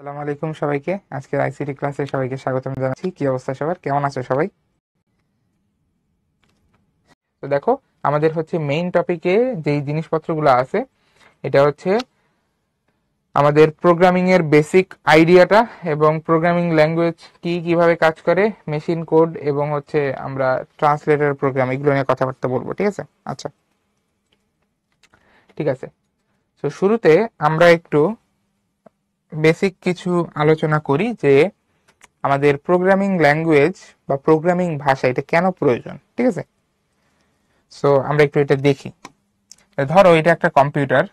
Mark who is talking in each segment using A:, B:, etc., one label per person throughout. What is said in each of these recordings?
A: আসসালামু আলাইকুম সবাইকে। আজকের আইসিটি ক্লাসে সবাইকে স্বাগতম জানাচ্ছি। কি অবস্থা সবার, কেমন আছো সবাই? তো দেখো, আমাদের হচ্ছে মেইন টপিকে যেই জিনিসপত্রগুলো আছে এটা হচ্ছে আমাদের প্রোগ্রামিং এর বেসিক আইডিয়াটা এবং প্রোগ্রামিং ল্যাঙ্গুয়েজ কিভাবে কাজ করে, মেশিন কোড এবং হচ্ছে আমরা ট্রান্সলেটর প্রোগ্রাম, এগুলো নিয়ে কথাবার্তা বলবো। ঠিক আছে? আচ্ছা, ঠিক আছে। তো শুরুতে আমরা একটু বেসিক কিছু আলোচনা করি যে আমাদের প্রোগ্রামিং ল্যাঙ্গুয়েজ বা প্রোগ্রামিং ভাষা এটা কেন প্রয়োজন। ঠিক আছে? সো আমরা একটু এটা দেখি। ধরো এটা একটা কম্পিউটার,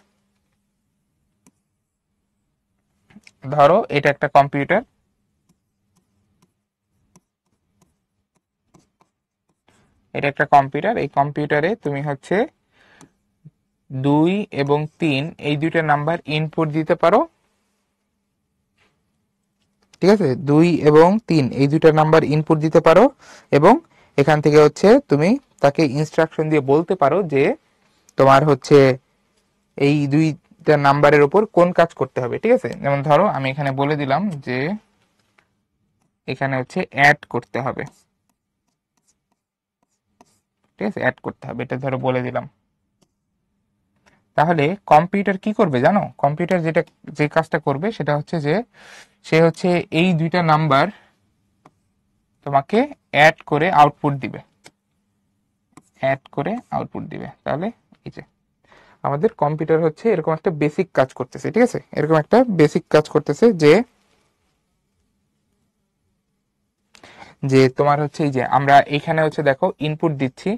A: এই কম্পিউটারে তুমি হচ্ছে 2 এবং 3 এই দুইটা নাম্বার ইনপুট দিতে পারো। ঠিক আছে? 2 এবং 3 এই দুইটা নাম্বার ইনপুট দিতে পারো এবং এখান থেকে হচ্ছে তুমি তাকে ইনস্ট্রাকশন দিয়ে বলতে পারো যে তোমার হচ্ছে এই দুইটা নাম্বারের উপর কোন কাজ করতে হবে। ঠিক আছে? যেমন ধরো আমি এখানে বলে দিলাম যে এখানে হচ্ছে অ্যাড করতে হবে। ঠিক আছে? অ্যাড করতে হবে, এটা ধরো বলে দিলাম। তাহলে কম্পিউটার কি করবে জানো? কম্পিউটার যে কাজটা করবে সেটা হচ্ছে যে সে হচ্ছে এই দুইটা নাম্বার তোমাকে অ্যাড করে আউটপুট দিবে। তাহলে এই যে আমাদের কম্পিউটার হচ্ছে এরকম একটা বেসিক কাজ করতেছে। ঠিক আছে? এরকম একটা বেসিক কাজ করতেছে যে যে তোমার হচ্ছে এই যে আমরা এখানে হচ্ছে দেখো ইনপুট দিচ্ছি,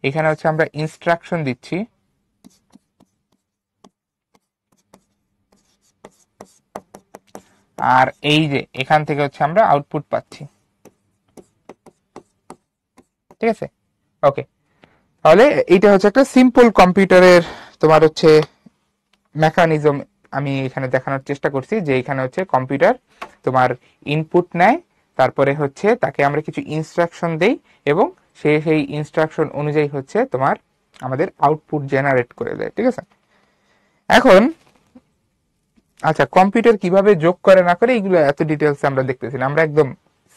A: এখানে হচ্ছে আমরা ইনস্ট্রাকশন দিচ্ছি, আর এই যে এখান থেকে হচ্ছে আমরা আউটপুট পাচ্ছি। ঠিক আছে? ওকে, তাহলে এইটা হচ্ছে একটা সিম্পল কম্পিউটারের তোমার হচ্ছে মেকানিজম। আমি এখানে দেখানোর চেষ্টা করছি যে এখানে হচ্ছে কম্পিউটার তোমার ইনপুট নেয়, তারপরে হচ্ছে তাকে আমরা কিছু ইনস্ট্রাকশন দেই এবং সে সেই ইনস্ট্রাকশন অনুযায়ী হচ্ছে তোমার আমাদের আউটপুট জেনারেট করে দেয়। ঠিক আছে? এখন আচ্ছা, কম্পিউটার কিভাবে যোগ করে না করে এগুলো এত ডিটেলস আমরা দেখতেছি না, আমরা একদম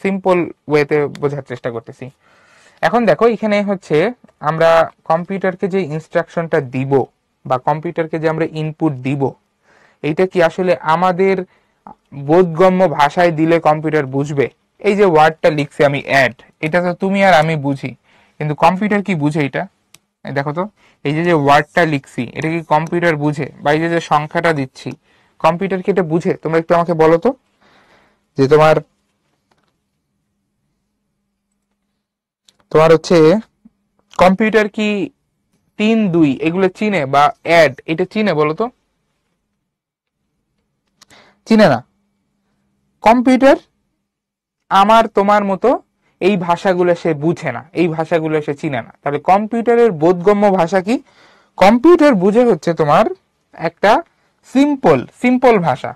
A: সিম্পল ওয়েতে বোঝার চেষ্টা করতেছি। এখন দেখো এখানে হচ্ছে আমরা কম্পিউটারকে যে ইনস্ট্রাকশনটা দিব বা কম্পিউটারকে যে আমরা ইনপুট দিব, এইটা কি আসলে আমাদের বোধগম্য ভাষায় দিলে কম্পিউটার বুঝবে? এই যে ওয়ার্ডটা লিখছি আমি অ্যাড, এটা তো তুমি আর আমি বুঝি, কিন্তু কম্পিউটার কি বুঝে এটা? দেখো তো, এই যে ওয়ার্ডটা লিখছি এটা কি কম্পিউটার বুঝে? বা এই যে সংখ্যাটা দিচ্ছি, কম্পিউটার কি এটা বুঝে? তোমরা একটু আমাকে বলো তো যে তোমার তোমার হচ্ছে কম্পিউটার কি 3 2 এগুলো চিনে বা অ্যাড এটা চিনে? বলো তো, চিনে না। কম্পিউটার আমার তোমার মতো এই ভাষাগুলো সে বুঝে না, এই ভাষাগুলো সে চিনে না। তাহলে কম্পিউটারের বোধগম্য ভাষা কি? কম্পিউটার বুঝে হচ্ছে তোমার একটা সিম্পল সিম্পল ভাষা।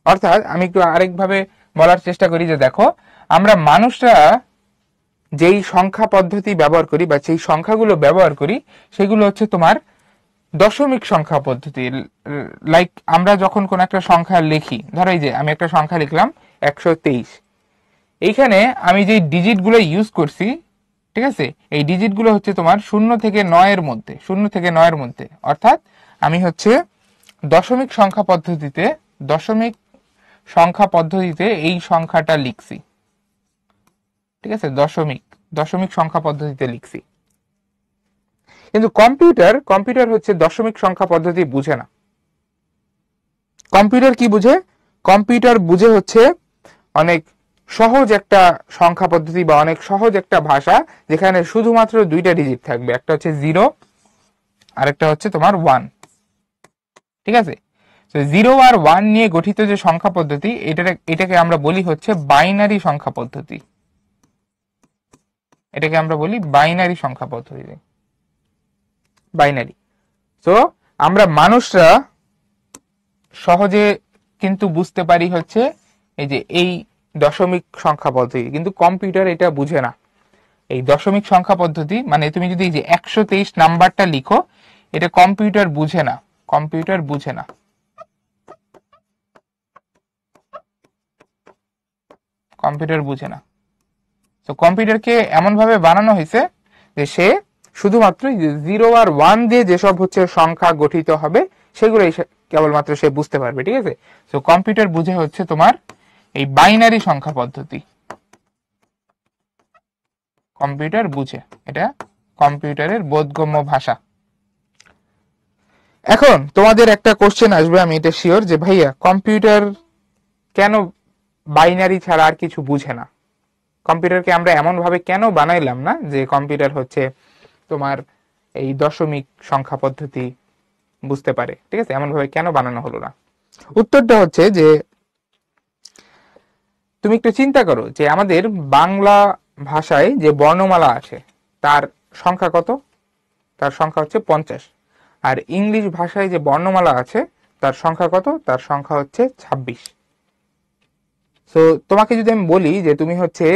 A: অর্থাৎ আমি একটু আরেকভাবে বলার চেষ্টা করি যে দেখো, আমরা মানুষরা যেই সংখ্যা পদ্ধতি ব্যবহার করি বা যেই সংখ্যাগুলো ব্যবহার করি সেগুলো হচ্ছে তোমার দশমিক সংখ্যা পদ্ধতি। লাইক আমরা যখন কোন একটা সংখ্যা লিখি, ধরো এই যে আমি একটা সংখ্যা লিখলাম 123, এইখানে আমি যে ডিজিট গুলো ইউজ করছি, ঠিক আছে, এই ডিজিট গুলো হচ্ছে তোমার 0 থেকে 9 এর মধ্যে। অর্থাৎ আমি হচ্ছে দশমিক সংখ্যা পদ্ধতিতে এই সংখ্যাটা লিখছি। ঠিক আছে? দশমিক সংখ্যা পদ্ধতিতে লিখছি। কিন্তু কম্পিউটার হচ্ছে দশমিক সংখ্যা পদ্ধতি বুঝে না। কম্পিউটার কি বুঝে? কম্পিউটার বুঝে হচ্ছে অনেক সহজ একটা সংখ্যা পদ্ধতি বা অনেক সহজ একটা ভাষা যেখানে শুধুমাত্র 2টা ডিজিট থাকবে, একটা হচ্ছে 0 আর একটা হচ্ছে তোমার 1। ঠিক আছে? তো 0 আর 1 নিয়ে গঠিত যে সংখ্যা পদ্ধতি, এটাকে আমরা বলি হচ্ছে বাইনারি সংখ্যা পদ্ধতি। এটাকে আমরা বলি বাইনারি সংখ্যা পদ্ধতি। বাইনারি। তো আমরা মানুষরা সহজে কিন্তু বুঝতে পারি হচ্ছে এই যে এই দশমিক সংখ্যা পদ্ধতি, কিন্তু কম্পিউটার এটা বুঝে না। এই দশমিক সংখ্যা পদ্ধতি মানে তুমি যদি এই যে 123 নাম্বারটা লিখো, এটা কম্পিউটার বুঝে না, কম্পিউটার বুঝে না, কম্পিউটার বুঝে না। তো কম্পিউটারকে এমন ভাবে বানানো হয়েছে যে সে শুধুমাত্র 0 আর 1 দিয়ে যেসব হচ্ছে সংখ্যা গঠিত হবে সেগুলোই কেবলমাত্র সে বুঝতে পারবে, ঠিক আছে। তো কম্পিউটার বুঝে হচ্ছে তোমার এই বাইনারি সংখ্যা পদ্ধতি, কম্পিউটার বুঝে, এটা কম্পিউটারের বোধগম্য ভাষা। এখন তোমাদের একটা কোশ্চেন আসবে, আমি এটা শিওর, যে ভাইয়া কম্পিউটার কেন বাইনারি ছাড়া আর কিছু বুঝে না? কম্পিউটারকে আমরা এমন ভাবে কেন বানাইলাম না যে কম্পিউটার হচ্ছে তোমার এই দশমিক সংখ্যা পদ্ধতি বুঝতে পারে, ঠিক আছে? এমন ভাবে কেন বানানো হলো না? উত্তরটা হচ্ছে যে তুমি একটু চিন্তা করো যে আমাদের বাংলা ভাষায় যে বর্ণমালা আছে তার সংখ্যা কত? তার সংখ্যা হচ্ছে 50। আর ইংলিশ ভাষায় যে বর্ণমালা আছে তার সংখ্যা কত? তার সংখ্যা হচ্ছে 26। তো তোমাকে যদি আমি বলি যে তুমি হচ্ছে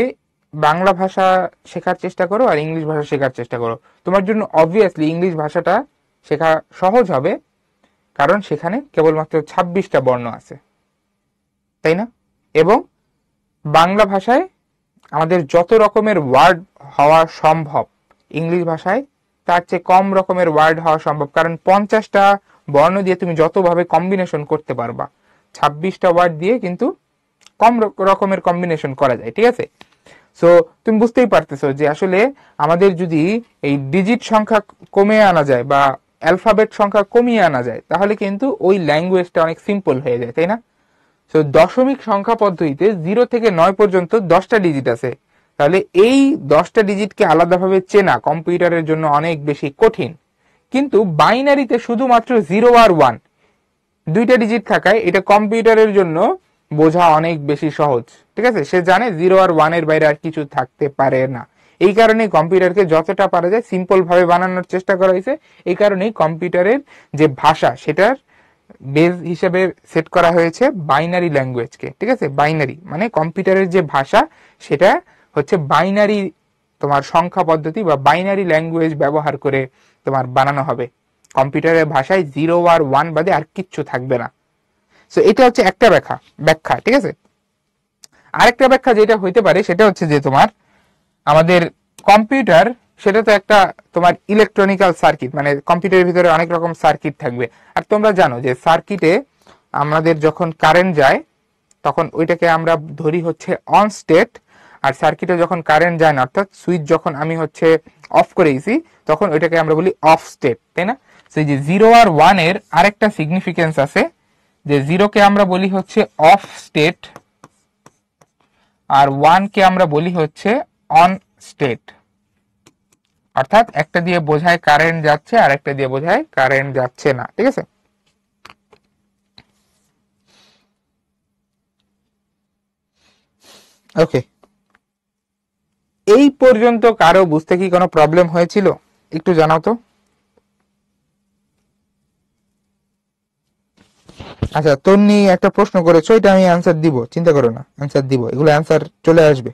A: বাংলা ভাষা শেখার চেষ্টা করো আর ইংলিশ ভাষা শেখার চেষ্টা করো, তোমার জন্য অবভিয়াসলি ইংলিশ ভাষাটা শেখা সহজ হবে, কারণ সেখানে কেবলমাত্র 26টা বর্ণ আছে, তাই না? এবং বাংলা ভাষায় আমাদের যত রকমের ওয়ার্ড হওয়া সম্ভব ইংলিশ ভাষায় তার চেয়ে কম রকমের ওয়ার্ড হওয়া সম্ভব, কারণ 50টা বর্ণ দিয়ে তুমি যতভাবে কম্বিনেশন করতে পারবা 26টা ওয়ার্ড দিয়ে কিন্তু কম রকমের কম্বিনেশন করা যায়, ঠিক আছে? সো তুমি বুঝতেই পারতেছো যে আসলে আমাদের যদি এই ডিজিট সংখ্যা কমিয়ে আনা যায় বা অ্যালফাবেট সংখ্যা কমিয়ে আনা যায় তাহলে কিন্তু ওই ল্যাঙ্গুয়েজটা অনেক সিম্পল হয়ে যায়, তাই না? তো দশমিক সংখ্যা পদ্ধতিতে 0 থেকে 9 পর্যন্ত 10টা ডিজিট আছে, তাহলে এই 10টা ডিজিটকে আলাদাভাবে চেনা কম্পিউটারের জন্য অনেক বেশি কঠিন। কিন্তু বাইনারিতে শুধুমাত্র 0 আর 1 দুইটা ডিজিট থাকায় এটা কম্পিউটারের জন্য বোঝা অনেক বেশি সহজ, ঠিক আছে? সে জানে 0 আর 1 এর বাইরে আর কিছু থাকতে পারে না। এই কারণে কম্পিউটারকে যতটা পারা যায় সিম্পল ভাবে বানানোর চেষ্টা করা হয়েছে। এই কারণেই কম্পিউটারের যে ভাষা সেটার বেস হিসেবে সেট করা হয়েছে বাইনারি ল্যাঙ্গুয়েজকে, ঠিক আছে? বাইনারি মানে কম্পিউটারের যে ভাষা সেটা হচ্ছে বাইনারি তোমার সংখ্যা পদ্ধতি বা বাইনারি ল্যাঙ্গুয়েজ ব্যবহার করে তোমার বানানো হবে। কম্পিউটারের ভাষায় 0 আর 1 বাদে আর কিচ্ছু থাকবে না। সো এটা হচ্ছে একটা ব্যাখ্যা, ঠিক আছে? আরেকটা ব্যাখ্যা যেটা হইতে পারে সেটা হচ্ছে যে তোমার আমাদের কম্পিউটার সেটা তো একটা তোমার ইলেকট্রনিক্যাল সার্কিট, মানে কম্পিউটারের ভিতরে অনেক রকম সার্কিট থাকবে। আর তোমরা জানো যে সার্কিটে আমাদের যখন কারেন্ট যায় তখন ওইটাকে আমরা ধরি হচ্ছে অন স্টেট, আর সার্কিটে যখন কারেন্ট যায় না অর্থাৎ সুইচ যখন আমি হচ্ছে অফ করে দিয়েছি তখন ওইটাকে আমরা বলি অফ স্টেট, তাই না? সেই যে 0 আর 1 এর আরেকটা সিগনিফিকেন্স আছে, যে 0 কে আমরা বলি হচ্ছে অফ স্টেট আর 1 কে আমরা বলি হচ্ছে অন স্টেট। অর্থাৎ একটা দিয়ে বোঝায় কারেন্ট যাচ্ছে আর একটা দিয়ে বোঝায় কারেন্ট যাচ্ছে না, ঠিক আছে? ওকে, এই পর্যন্ত কারো বুঝতে কি কোনো প্রবলেম হয়েছিল? একটু জানাও তো। আচ্ছা, তন্নি একটা প্রশ্ন করেছো, এটা আমি অ্যান্সার দিব, চিন্তা করো না, অ্যান্সার দিব, এগুলো অ্যান্সার চলে আসবে।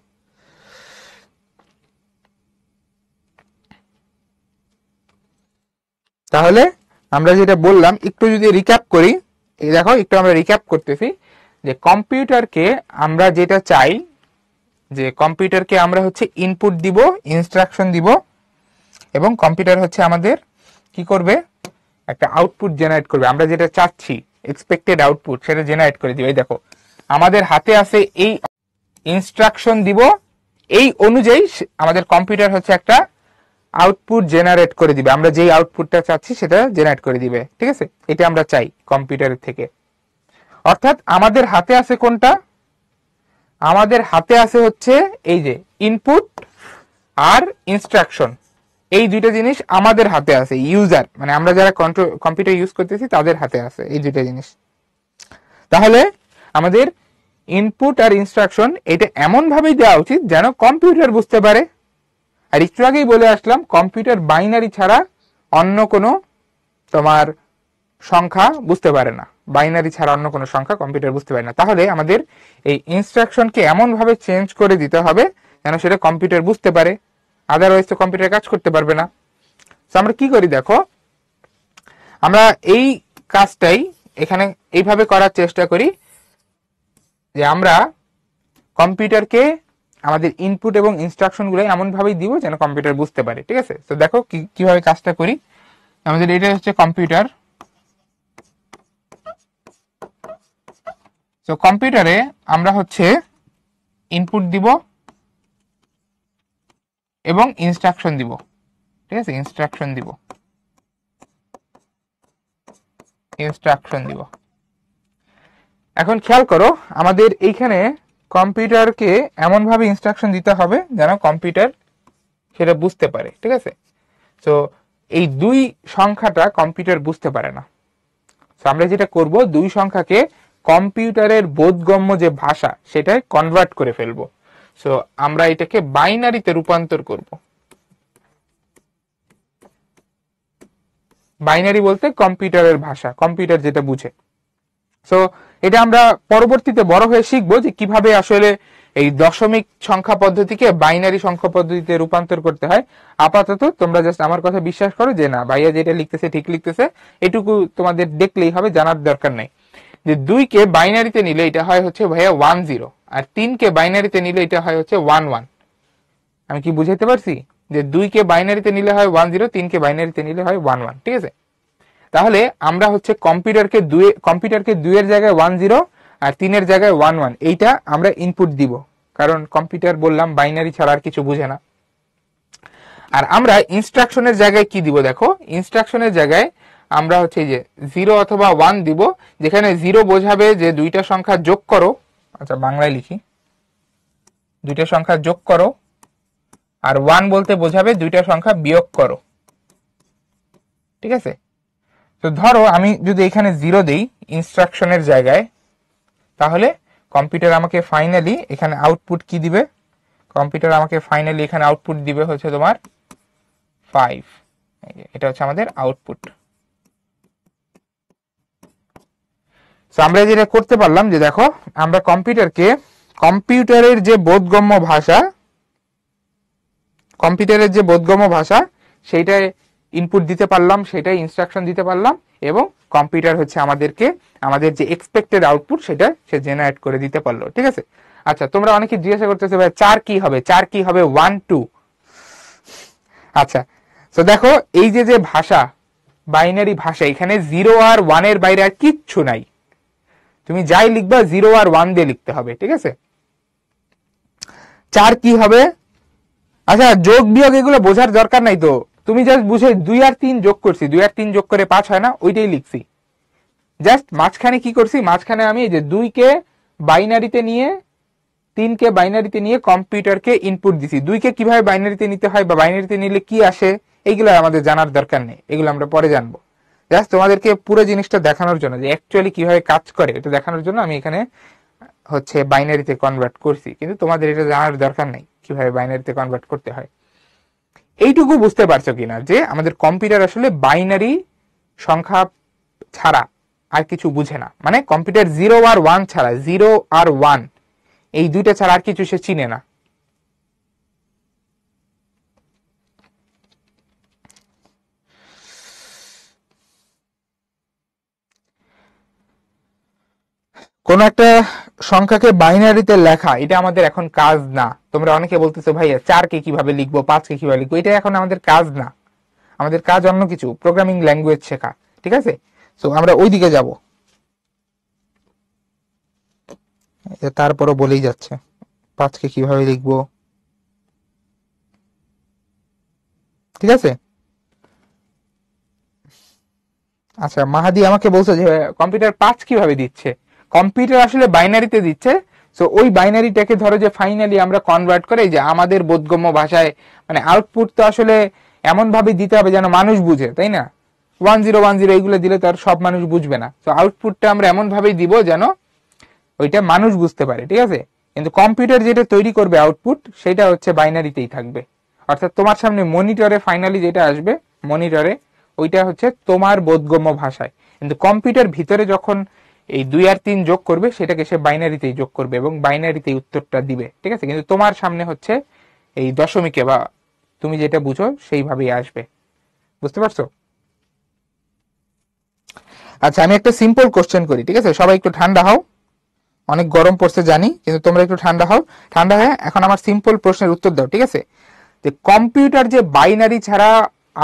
A: তাহলে আমরা যেটা বললাম একটু যদি রিক্যাপ করি, এই দেখো একটু আমরা রিক্যাপ করতেছি যে কম্পিউটারকে আমরা যেটা চাই যে কম্পিউটারকে আমরা হচ্ছে ইনপুট দিব, ইনস্ট্রাকশন দিব, এবং কম্পিউটার হচ্ছে আমাদের কি করবে, একটা আউটপুট জেনারেট করবে। আমরা যেটা চাচ্ছি এক্সপেক্টেড আউটপুট সেটা জেনারেট করে দিবে। এই দেখো আমাদের হাতে আছে এই ইনস্ট্রাকশন দিব, এই অনুযায়ী আমাদের কম্পিউটার হচ্ছে একটা আউটপুট জেনারেট করে দিবে, আমরা যেই আউটপুটটা চাচ্ছি সেটা জেনারেট করে দিবে, ঠিক আছে? এটা আমরা চাই কম্পিউটারের থেকে। অর্থাৎ আমাদের হাতে আছে কোনটা? আমাদের হাতে আছে হচ্ছে এই যে ইনপুট আর ইনস্ট্রাকশন, এই দুইটা জিনিস আমাদের হাতে আছে, ইউজার মানে আমরা যারা কম্পিউটার ইউজ করতেছি তাদের হাতে আছে এই দুইটা জিনিস। তাহলে আমাদের ইনপুট আর ইনস্ট্রাকশন এটা এমন ভাবেই দেওয়া উচিত যেন কম্পিউটার বুঝতে পারে। আর একটু আগেই বলে আসলাম কম্পিউটার বাইনারি ছাড়া অন্য কোনো তোমার সংখ্যা বুঝতে পারে না, বাইনারি ছাড়া অন্য কোনো সংখ্যা কম্পিউটার বুঝতে পারে না। তাহলে আমাদের এই ইনস্ট্রাকশনকে এমন ভাবে চেঞ্জ করে দিতে হবে যেন সেটা কম্পিউটার বুঝতে পারে, আদারওয়াইজ তো কম্পিউটার কাজ করতে পারবে না। তো আমরা কি করি দেখো, আমরা এই কাজটাই এখানে এইভাবে করার চেষ্টা করি যে আমরা কম্পিউটারকে আমাদের ইনপুট এবং ইনস্ট্রাকশন গুলো এমন ভাবেই দিব যেন কম্পিউটার বুঝতে পারে। ঠিক আছে, তো দেখো কিভাবে কাজটা করি। আমাদের এটা হচ্ছে কম্পিউটার। তো কম্পিউটারে আমরা হচ্ছে ইনপুট দিব এবং ইনস্ট্রাকশন দিব। ঠিক আছে, ইনস্ট্রাকশন দিব। এখন খেয়াল করো, আমাদের এইখানে কম্পিউটারকে এমন ভাবে ইনস্ট্রাকশন দিতে হবে যেন কম্পিউটার সেটা বুঝতে পারে। ঠিক আছে, তো এই দুই সংখ্যাটা কম্পিউটার বুঝতে পারে না। তো আমরা যেটা করব, দুই সংখ্যাকে কম্পিউটারের বোধগম্য যে ভাষা সেটাই কনভার্ট করে ফেলবো। সো আমরা এটাকে বাইনারিতে রূপান্তর করব। বাইনারি বলতে কম্পিউটারের ভাষা, কম্পিউটার যেটা বুঝে। সো এটা আমরা পরবর্তীতে বড় হয়ে শিখবো যে কিভাবে আসলে এই দশমিক সংখ্যা পদ্ধতিকে বাইনারি সংখ্যা পদ্ধতিতে রূপান্তর করতে হয়। আপাতত তোমরা জাস্ট আমার কথা বিশ্বাস করো যে না, ভাইয়া যেটা লিখতেছে ঠিক লিখতেছে, এটুকু তোমাদের দেখলেই হবে, জানার দরকার নাই। যে 2 কে বাইনারিতে নিলে এটা হয় হচ্ছে ভাইয়া 1 0, আর 3 কে বাইনারিতে নিলে এটা হয় হচ্ছে 1 1। আমি কি বুঝাইতে পারছি? যে 2 কে বাইনারিতে নিলে হয় 1 0, 3 কে বাইনারিতে নিলে হয় 1 1। ঠিক আছে, তাহলে আমরা হচ্ছে কম্পিউটারকে 2 এর জায়গায় 1 0 আর 3 এর জায়গায় 1 1 এইটা আমরা ইনপুট দিব, কারণ কম্পিউটার বললাম বাইনারি ছাড়া আর কিছু বুঝে না। আর আমরা ইনস্ট্রাকশনের জায়গায় কি দিব দেখো, ইনস্ট্রাকশনের জায়গায় আমরা হচ্ছে যে 0 অথবা 1 দিব, যেখানে 0 বোঝাবে যে দুইটা সংখ্যা যোগ করো। আচ্ছা, বাংলায় লিখি, দুইটা সংখ্যা যোগ করো, আর 1 বলতে বোঝাবে দুইটা সংখ্যা বিয়োগ করো। ঠিক আছে, তো ধরো আমি যদি এখানে 0 দেই ইনস্ট্রাকশনের জায়গায়, তাহলে কম্পিউটার আমাকে ফাইনালি এখানে আউটপুট কি দিবে? কম্পিউটার আমাকে ফাইনালি এখানে আউটপুট দিবে হচ্ছে তোমার 5। এটা হচ্ছে আমাদের আউটপুট। তো আমরা যেটা করতে পারলাম যে দেখো, আমরা কম্পিউটারের যে বোধগম্য ভাষা সেইটাই ইনপুট দিতে পারলাম, সেটাই ইনস্ট্রাকশন দিতে পারলাম, এবং কম্পিউটার হচ্ছে আমাদেরকে আমাদের যে এক্সপেক্টেড আউটপুট সেটা সে জেনারেট করে দিতে পারলো। ঠিক আছে, আচ্ছা, তোমরা অনেকে জিজ্ঞাসা করতেছে ভাই 4 কি হবে? 4 কি হবে? 1 2। আচ্ছা, তো দেখো এই যে ভাষা, বাইনারি ভাষা, এখানে 0 আর 1 এর বাইরে আর কিচ্ছু নাই। তুমি যাই লিখবা 0 আর 1 দিয়ে লিখতে হবে। ঠিক আছে, 4 কি হবে? আচ্ছা, যোগ বিয়োগ এগুলো বোঝার দরকার নাই তো, তুমি জাস্ট বুঝে 2 আর 3 যোগ করছি, 2 আর 3 যোগ করে 5 হয় না, ওইটাই লিখছি। জাস্ট মাঝখানে কি করছি, মাঝখানে আমি এই যে 2 কে বাইনারিতে নিয়ে 3 কে বাইনারিতে নিয়ে কম্পিউটারকে ইনপুট দিছি। 2 কে কিভাবে বাইনারিতে নিতে হয় বা বাইনারিতে নিলে কি আসে, এইগুলো আমাদের জানার দরকার নেই, এগুলো আমরা পরে জানবো। জাস্ট তোমাদেরকে পুরো জিনিসটা দেখানোর জন্য, যে অ্যাকচুয়ালি কিভাবে কাজ করে এটা দেখানোর জন্য আমি এখানে হচ্ছে বাইনারিতে কনভার্ট করছি, কিন্তু তোমাদের এটা জানার দরকার নেই কিভাবে বাইনারিতে কনভার্ট করতে হয়। এইটুকু বুঝতে পারছো কিনা যে আমাদের কম্পিউটার আসলে বাইনারি সংখ্যা ছাড়া আর কিছু বুঝে না। মানে কম্পিউটার 0 আর 1 ছাড়া, 0 আর 1 এই দুইটা ছাড়া আর কিছু সে চিনে না। কোন একটা সংখ্যাকে বাইনারিতে লেখা, এটা আমাদের এখন কাজ না। তোমরা অনেকে বলতেছো ভাইয়া 4 কে কিভাবে লিখবো, 5 কে কিভাবে লিখবো, এটা এখন আমাদের কাজ না। আমাদের কাজ অন্য কিছু, প্রোগ্রামিং ল্যাঙ্গুয়েজ শেখা। ঠিক আছে, তো আমরা ওই দিকে যাব। তারপরও বলেই যাচ্ছে 5 কে কিভাবে লিখবো। ঠিক আছে, আচ্ছা, মাহাদি আমাকে বলছে যে কম্পিউটার 5 কিভাবে দিচ্ছে। কম্পিউটার আসলে বাইনারিতে দিচ্ছে। সো ওই বাইনারিটাকে ধরো যে ফাইনালি আমরা কনভার্ট করে যে আমাদের বোধগম্য ভাষায়, মানে আউটপুট তো আসলে এমন ভাবে দিতে হবে যেন মানুষ বুঝে, তাই না? 1 0 1 0 এইগুলো দিলে তো আর সব মানুষ বুঝবে না। তো আউটপুটটা আমরা এমন ভাবেই দিব যেন ওইটা মানুষ বুঝতে পারে। ঠিক আছে, কিন্তু কম্পিউটার যেটা তৈরি করবে আউটপুট, সেটা হচ্ছে বাইনারিতেই থাকবে। অর্থাৎ তোমার সামনে মনিটরে ফাইনালি যেটা আসবে, মনিটরে ওইটা হচ্ছে তোমার বোধগম্য ভাষায়। কিন্তু কম্পিউটার ভিতরে যখন এই 2 আর 3 যোগ করবে, সেটাকে সে বাইনারিতেই যোগ করবে এবং বাইনারিতেই উত্তরটা দিবে। ঠিক আছে, কিন্তু তোমার সামনে হচ্ছে এই দশমিকে বা তুমি যেটা বুঝো সেইভাবেই আসবে। বুঝতে পারছো? আচ্ছা আমি একটা সিম্পল কোশ্চেন করি, ঠিক আছে? সবাই একটু ঠান্ডা হও, অনেক গরম পড়ছে জানি, কিন্তু তোমরা একটু ঠান্ডা হও। ঠান্ডা হয়ে এখন আমার সিম্পল প্রশ্নের উত্তর দাও, ঠিক আছে? যে কম্পিউটার যে বাইনারি ছাড়া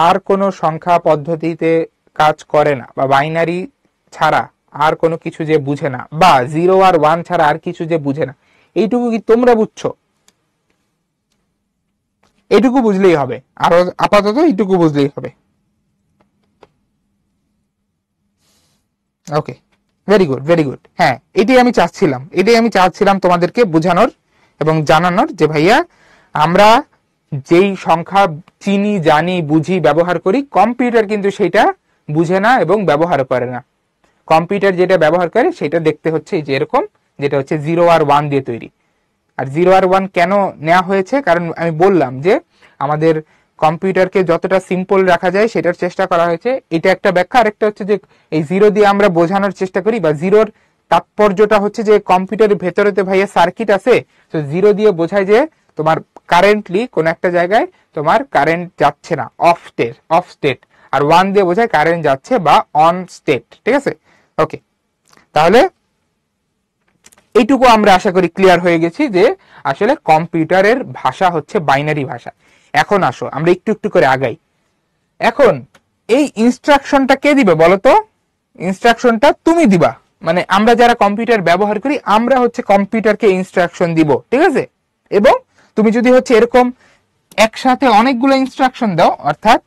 A: আর কোনো সংখ্যা পদ্ধতিতে কাজ করে না, বা বাইনারি ছাড়া আর কোনো কিছু যে বুঝে না, বা 0 আর 1 ছাড়া আর কিছু যে বুঝে না, এইটুকু কি তোমরা বুঝছো? এইটুকু বুঝলেই হবে, আরো আপাতত এইটুকু বুঝলেই হবে। ওকে, ভেরি গুড ভেরি গুড। হ্যাঁ, এটাই আমি চাচ্ছিলাম তোমাদেরকে বোঝানোর এবং জানানোর, যে ভাইয়া আমরা যেই সংখ্যা চিনি, জানি, বুঝি, ব্যবহার করি, কম্পিউটার কিন্তু সেটা বুঝে না এবং ব্যবহার করে না। কম্পিউটার যেটা ব্যবহার করে সেটা দেখতে হচ্ছে যে এরকম, যেটা হচ্ছে 0 আর 1 দিয়ে তৈরি। আর 0 আর 1 কেন নেওয়া হয়েছে? কারণ আমি বললাম যে আমাদের কম্পিউটারকে যতটা সিম্পল রাখা যায় সেটার চেষ্টা করা হয়েছে, এটা একটা ব্যাখ্যা। আরেকটা হচ্ছে যে এই 0 দিয়ে আমরা বোঝানোর চেষ্টা করি, বা 0-র তাৎপর্যটা হচ্ছে যে কম্পিউটারের ভেতরেতে ভাইয়া সার্কিট আছে, তো 0 দিয়ে বোঝায় যে তোমার কারেন্টলি কোন একটা জায়গায় তোমার কারেন্ট যাচ্ছে না, অফ স্টেট। আর 1 দিয়ে বোঝায় কারেন্ট যাচ্ছে বা অন স্টেট, ঠিক আছে? ওকে, তাহলে এইটুকু আমরা আশা করি ক্লিয়ার হয়ে গেছি যে আসলে কম্পিউটারের ভাষা হচ্ছে বাইনারি ভাষা। এখন আসো আমরা একটু একটু করে আগাই। এখন এই ইনস্ট্রাকশনটা কে দিবে বলো তো? ইনস্ট্রাকশনটা তুমি দিবা, মানে আমরা যারা কম্পিউটার ব্যবহার করি আমরা হচ্ছে কম্পিউটারকে ইনস্ট্রাকশন দিব, ঠিক আছে? এবং তুমি যদি হচ্ছে এরকম একসাথে অনেকগুলো ইনস্ট্রাকশন দাও, অর্থাৎ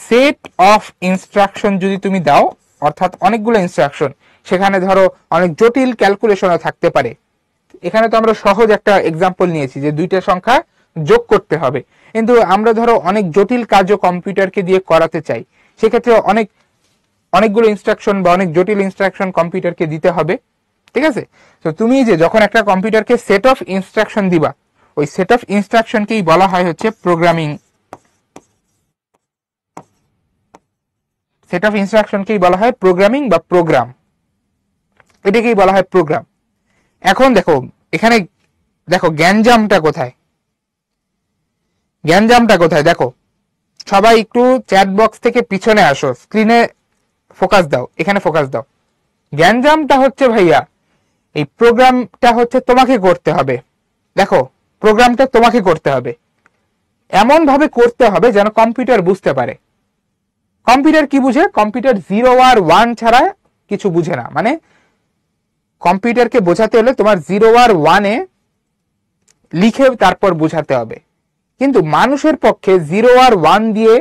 A: সেট অফ ইনস্ট্রাকশন যদি তুমি দাও, অর্থাৎ অনেকগুলো ইনস্ট্রাকশন, সেখানে ধরো অনেক জটিল ক্যালকুলেশনও থাকতে পারে। এখানে তো আমরা সহজ একটা এক্সাম্পল নিয়েছি যে দুইটা সংখ্যা যোগ করতে হবে, কিন্তু আমরা ধরো অনেক জটিল কাজও কম্পিউটারকে দিয়ে করাতে চাই, সেক্ষেত্রে অনেকগুলো ইনস্ট্রাকশন বা অনেক জটিল ইনস্ট্রাকশন কম্পিউটারকে দিতে হবে, ঠিক আছে? তো তুমি যে যখন একটা কম্পিউটারকে সেট অফ ইনস্ট্রাকশন দিবা, ওই সেট অফ ইনস্ট্রাকশনকেই বলা হয় হচ্ছে প্রোগ্রামিং। সেট অফ ইনস্ট্রাকশনকেই বলা হয় প্রোগ্রামিং বা প্রোগ্রাম, এটাকেই বলা হয় প্রোগ্রাম। এখন দেখো এখানে, দেখো গ্যাঞ্জামটা কোথায়, দেখো সবাই একটু চ্যাট বক্স থেকে পিছনে আসো, স্ক্রিনে ফোকাস দাও, এখানে ফোকাস দাও। গ্যাঞ্জামটা হচ্ছে ভাইয়া এই প্রোগ্রামটা হচ্ছে তোমাকে করতে হবে। দেখো প্রোগ্রামটা তোমাকে করতে হবে, এমন ভাবে করতে হবে যেন কম্পিউটার বুঝতে পারে। কম্পিউটার কি বুঝে? কম্পিউটার 0 আর 1 ছাড়া কিছু বুঝে না। মানে কম্পিউটারকে বোঝাতে হলে তোমার 0 আর 1-এ লিখে তারপর বোঝাতে হবে, কিন্তু মানুষের পক্ষে 0 আর 1 দিয়ে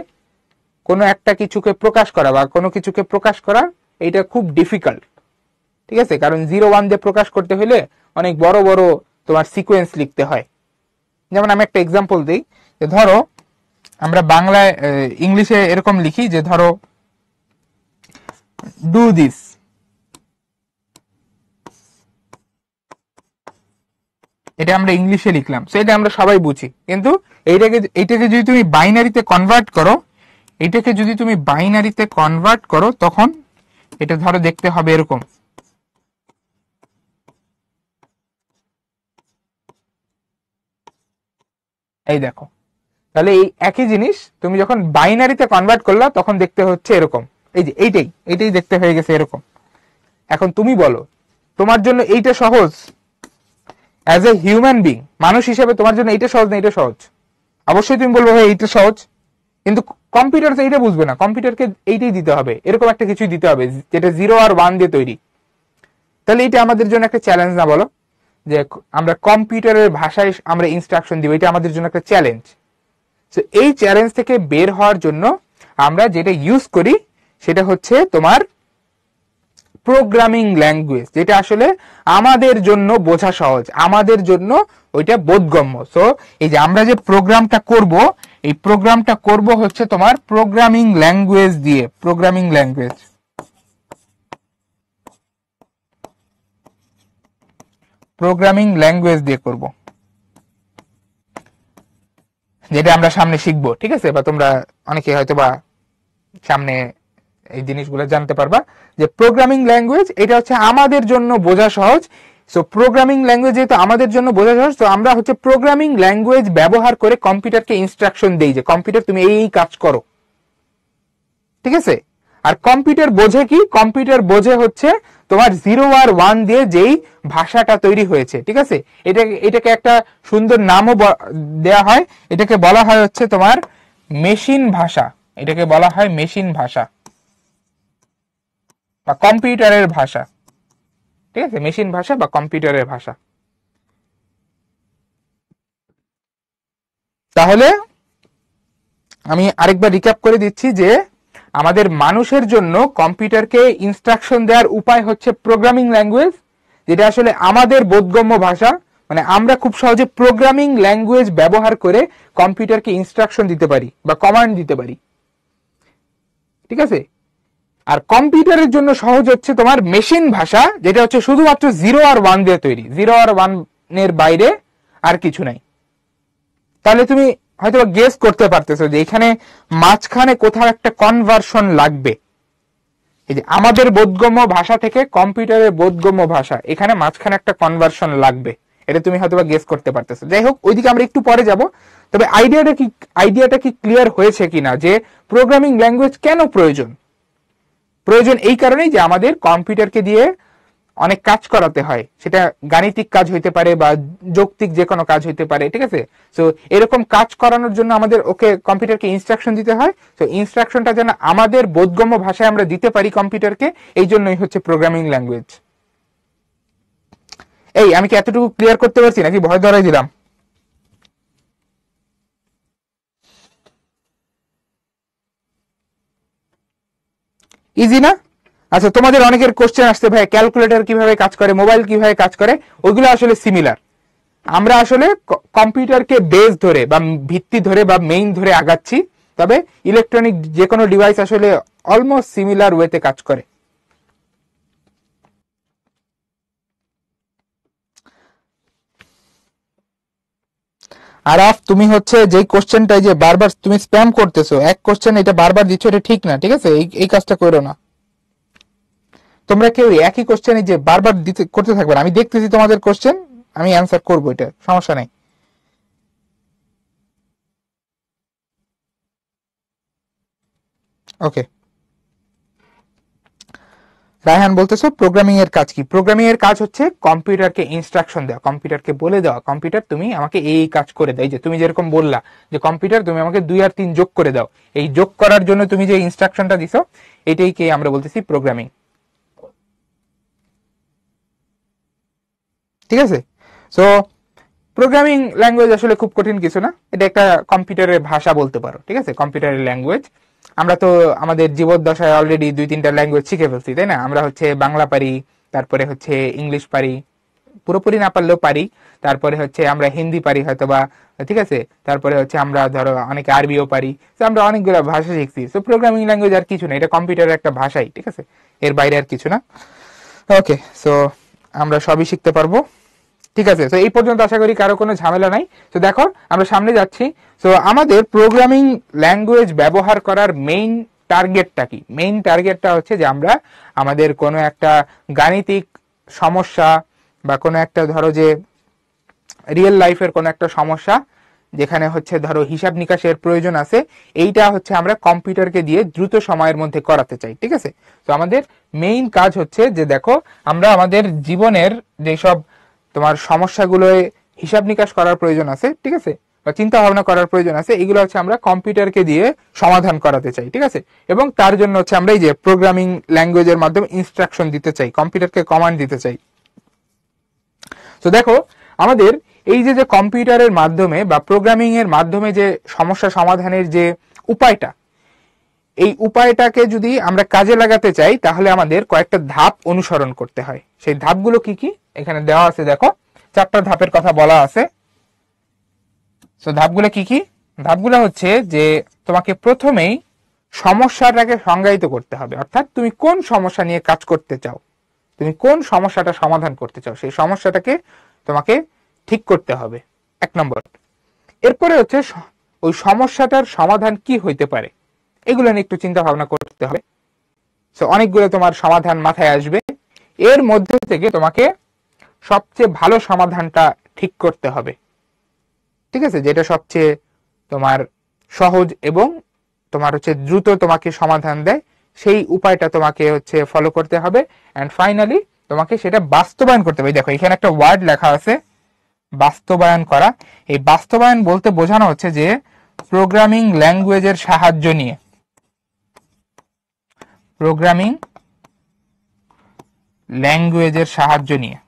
A: কোনো একটা কিছুকে প্রকাশ করা বা কোনো কিছুকে প্রকাশ করা, এটা খুব ডিফিকাল্ট, ঠিক আছে? কারণ 0-1 দিয়ে প্রকাশ করতে হলে অনেক বড় বড় তোমার সিকোয়েন্স লিখতে হয়। যেমন আমি একটা এক্সাম্পল দিই, যে ধরো আমরা বাংলায় ইংলিশে এরকম লিখি যে ধরো ডু দিস, এটা আমরা ইংলিশে লিখলাম, সেটা আমরা সবাই বুঝি, কিন্তু এইটাকে যদি তুমি বাইনারিতে কনভার্ট করো, তখন এটা ধরো দেখতে হবে এরকম। এই দেখো, তাহলে এই একই জিনিস তুমি যখন বাইনারিতে কনভার্ট করলা তখন দেখতে হচ্ছে এরকম। এই যে এইটাই দেখতে হয়ে গেছে এরকম। এখন তুমি বলো, তোমার জন্য এইটা সহজ? অ্যাজ এ হিউম্যান বিং, মানুষ হিসেবে তোমার জন্য এইটা সহজ না এটা সহজ? অবশ্যই তুমি বলবো হ্যাঁ এইটা সহজ, কিন্তু কম্পিউটার তো এইটা বুঝবে না, কম্পিউটারকে এইটাই দিতে হবে, এরকম একটা কিছুই দিতে হবে যেটা 0 আর 1 দিয়ে তৈরি। তাহলে এটা আমাদের জন্য একটা চ্যালেঞ্জ না বলো, যে আমরা কম্পিউটারের ভাষায় আমরা ইনস্ট্রাকশন দিব? এটা আমাদের জন্য একটা চ্যালেঞ্জ। তো এই চ্যালেঞ্জ থেকে বের হওয়ার জন্য আমরা যেটা ইউজ করি সেটা হচ্ছে তোমার প্রোগ্রামিং ল্যাঙ্গুয়েজ, যেটা আসলে আমাদের জন্য বোঝা সহজ, আমাদের জন্য ওইটা বোধগম্য। সো এই যে আমরা যে প্রোগ্রামটা করব, এই প্রোগ্রামটা করব হচ্ছে তোমার প্রোগ্রামিং ল্যাঙ্গুয়েজ দিয়ে, প্রোগ্রামিং ল্যাঙ্গুয়েজ দিয়ে করব, যেটা আমরা সামনে শিখবো, ঠিক আছে? বা তোমরা অনেকে হয়তো বা সামনে এই জিনিসগুলো জানতে পারবা, যে প্রোগ্রামিং ল্যাঙ্গুয়েজ এটা হচ্ছে আমাদের জন্য বোঝা সহজ। সো প্রোগ্রামিং ল্যাঙ্গুয়েজ যেহেতু আমাদের জন্য বোঝা সহজ, তো আমরা হচ্ছে প্রোগ্রামিং ল্যাঙ্গুয়েজ ব্যবহার করে কম্পিউটারকে ইনস্ট্রাকশন দেই যে কম্পিউটার তুমি এই কাজ করো, ঠিক আছে? আর কম্পিউটার বোঝে কি? কম্পিউটার বোঝে হচ্ছে তোমার 0 আর 1 দিয়ে যেই ভাষাটা তৈরি হয়েছে, ঠিক আছে? এটাকে একটা সুন্দর নামও দেয়া হয়, এটাকে বলা হয় হচ্ছে তোমার মেশিন ভাষা। এটাকে বলা হয় মেশিন ভাষা বা কম্পিউটারের ভাষা, ঠিক আছে? মেশিন ভাষা বা কম্পিউটারের ভাষা। তাহলে আমি আরেকবার রিক্যাপ করে দিচ্ছি যে আমাদের মানুষের জন্য কম্পিউটারকে ইনস্ট্রাকশন দেওয়ার উপায় হচ্ছে প্রোগ্রামিং ল্যাঙ্গুয়েজ, যেটা আসলে আমাদের বোধগম্য ভাষা। মানে আমরা খুব সহজে প্রোগ্রামিং ল্যাঙ্গুয়েজ ব্যবহার করে কম্পিউটারকে ইনস্ট্রাকশন দিতে পারি বা কমান্ড দিতে পারি, ঠিক আছে? আর কম্পিউটারের জন্য সহজ হচ্ছে তোমার মেশিন ভাষা, যেটা হচ্ছে শুধুমাত্র 0 আর 1 দিয়ে তৈরি, 0 আর 1 এর বাইরে আর কিছু নাই। তাহলে তুমি হয়তো গেস করতে পারতেছো যে এখানে মাঝখানে কোথাও একটা কনভার্সন লাগবে। এই যে আমাদের বোধগম্য ভাষা থেকে কম্পিউটারের বোধগম্য ভাষা, এখানে মাঝখানে একটা কনভার্সন লাগবে, এটা তুমি হয়তো গেস করতে পারতেছো। যাই হোক, ওইদিকে আমরা একটু পরে যাব। তবে আইডিয়াটা কি ক্লিয়ার হয়েছে কিনা যে প্রোগ্রামিং ল্যাঙ্গুয়েজ কেন প্রয়োজন? প্রয়োজন এই কারণেই যে আমাদের কম্পিউটারকে দিয়ে অনেক কাজ করাতে হয়, সেটা গাণিতিক কাজ হইতে পারে বা যৌক্তিক যে কোনো কাজ হইতে পারে, ঠিক আছে? তো এরকম কাজ করানোর জন্য আমাদের ওকে কম্পিউটারকে ইনস্ট্রাকশন দিতে হয়। তো ইনস্ট্রাকশনটা যেন আমাদের বোধগম্য ভাষায় আমরা দিতে পারি কম্পিউটারকে, এই জন্যই হচ্ছে প্রোগ্রামিং ল্যাঙ্গুয়েজ। এই আমি কি এতটুকু ক্লিয়ার করতে পারছি নাকি ভয় ধরাই দিলাম? ইজি না? আচ্ছা, তোমাদের অনেকের কোশ্চেন আসছে, ভাই ক্যালকুলেটর কিভাবে কাজ করে, মোবাইল কিভাবে কাজ করে, ওইগুলো আসলে সিমিলার। আমরা আসলে কম্পিউটারকে বেস ধরে বা ভিত্তি ধরে বা মেইন ধরে আগাচ্ছি, তবে ইলেকট্রনিক যে কোনো ডিভাইস আসলে অলমোস্ট সিমিলার ওয়েতে কাজ করে। আর তুমি হচ্ছে যে কোশ্চেনটাই যে বারবার তুমি স্প্যাম করতেছো, এক কোশ্চেন এটা বারবার দিচ্ছ, এটা ঠিক না, ঠিক আছে? এই কাজটা করো না তোমরা কেউ। একই কোশ্চেন যে বারবার দিতে করতে থাকবে না। আমি দেখতেছি তোমাদের কোশ্চেন, আমি অ্যান্সার করবো, এটা সমস্যা নেই। ওকে, রায়হান বলতেছো প্রোগ্রামিং এর কাজ কি? প্রোগ্রামিং এর কাজ হচ্ছে কম্পিউটারকে ইনস্ট্রাকশন দেওয়া, কম্পিউটারকে বলে দেওয়া, কম্পিউটার তুমি আমাকে এই কাজ করে দাও। যে তুমি যেরকম বললা যে কম্পিউটার তুমি আমাকে 2 আর 3 যোগ করে দাও, এই যোগ করার জন্য তুমি যে ইনস্ট্রাকশনটা দিছো, এটাইকে আমরা বলতেছি প্রোগ্রামিং, ঠিক আছে? সো প্রোগ্রামিং ল্যাঙ্গুয়েজ আসলে খুব কঠিন কিছু না, এটা একটা কম্পিউটারের ভাষা বলতে পারো, ঠিক আছে? কম্পিউটারের ল্যাঙ্গুয়েজ। আমরা তো আমাদের জীবদ্দশায় অলরেডি 2-3টা ল্যাঙ্গুয়েজ শিখে ফেলছি, তাই না? আমরা হচ্ছে বাংলা পারি, তারপরে হচ্ছে ইংলিশ পারি, পুরোপুরি না পারলেও পারি, তারপরে হচ্ছে আমরা হিন্দি পারি হয়তো বা, ঠিক আছে? তারপরে হচ্ছে আমরা ধরো অনেকে আরবিও পারি। তো আমরা অনেকগুলো ভাষা শিখছি। তো প্রোগ্রামিং ল্যাঙ্গুয়েজ আর কিছু না, এটা কম্পিউটারের একটা ভাষাই, ঠিক আছে? এর বাইরে আর কিছু না। ওকে, সো আমরা সবই শিখতে পারবো, ঠিক আছে? তো এই পর্যন্ত আশা করি কারো কোনো ঝামেলা নাই। তো দেখো আমরা সামনে যাচ্ছি। তো আমাদের প্রোগ্রামিং ল্যাঙ্গুয়েজ ব্যবহার করার মেইন টার্গেটটা কি? মেইন টার্গেটটা হচ্ছে যে আমরা আমাদের কোনো একটা গাণিতিক সমস্যা বা কোনো একটা ধরো যে রিয়েল লাইফের কোনো একটা সমস্যা, যেখানে হচ্ছে ধরো হিসাব নিকাশের প্রয়োজন আছে, এইটা হচ্ছে আমরা কম্পিউটারকে দিয়ে দ্রুত সময়ের মধ্যে করাতে চাই, ঠিক আছে? তো আমাদের মেইন কাজ হচ্ছে যে দেখো আমরা আমাদের জীবনের যেসব তোমার সমস্যাগুলোয় হিসাব নিকাশ করার প্রয়োজন আছে, ঠিক আছে, বা চিন্তা ভাবনা করার প্রয়োজন আছে, এগুলো হচ্ছে আমরা কম্পিউটারকে দিয়ে সমাধান করাতে চাই, ঠিক আছে? এবং তার জন্য হচ্ছে আমরা এই যে প্রোগ্রামিং ল্যাঙ্গুয়েজের মাধ্যমে ইনস্ট্রাকশন দিতে চাই, কম্পিউটারকে কমান্ড দিতে চাই। তো দেখো আমাদের এই যে কম্পিউটারের মাধ্যমে বা প্রোগ্রামিং এর মাধ্যমে যে সমস্যা সমাধানের যে উপায়টা, এই উপায়টাকে যদি আমরা কাজে লাগাতে চাই তাহলে আমাদের কয়েকটা ধাপ অনুসরণ করতে হয়। সেই ধাপগুলো কি কি এখানে দেওয়া আছে, দেখো 4টা ধাপের কথা বলা আছে। তো ধাপগুলো কি কি? ধাপগুলো হচ্ছে যে তোমাকে প্রথমেই সমস্যাটাকে সংজ্ঞায়িত করতে হবে, অর্থাৎ তুমি কোন সমস্যা নিয়ে কাজ করতে চাও, তুমি কোন সমস্যাটা সমাধান করতে চাও, সেই সমস্যাটাকে তোমাকে ঠিক করতে হবে, 1 নম্বর। এরপরে হচ্ছে ওই সমস্যাটার সমাধান কি হইতে পারে, এগুলো নিয়ে একটু চিন্তা ভাবনা করতে হবে। তো অনেকগুলো তোমার সমাধান মাথায় আসবে, এর মধ্যে থেকে তোমাকে সবচেয়ে ভালো সমাধানটা ঠিক করতে হবে, ঠিক আছে? যেটা সবচেয়ে তোমার সহজ এবং তোমার হচ্ছে দ্রুত তোমাকে সমাধান দেয়, সেই উপায়টা তোমাকে হচ্ছে ফলো করতে হবে, এন্ড ফাইনালি তোমাকে সেটা বাস্তবায়ন করতে হবে। দেখো এখানে একটা ওয়ার্ড লেখা আছে বাস্তবায়ন করা। এই বাস্তবায়ন বলতে বোঝানো হচ্ছে যে প্রোগ্রামিং ল্যাঙ্গুয়েজের সাহায্য নিয়ে, প্রোগ্রামিং ল্যাঙ্গুয়েজের সাহায্য নিয়ে,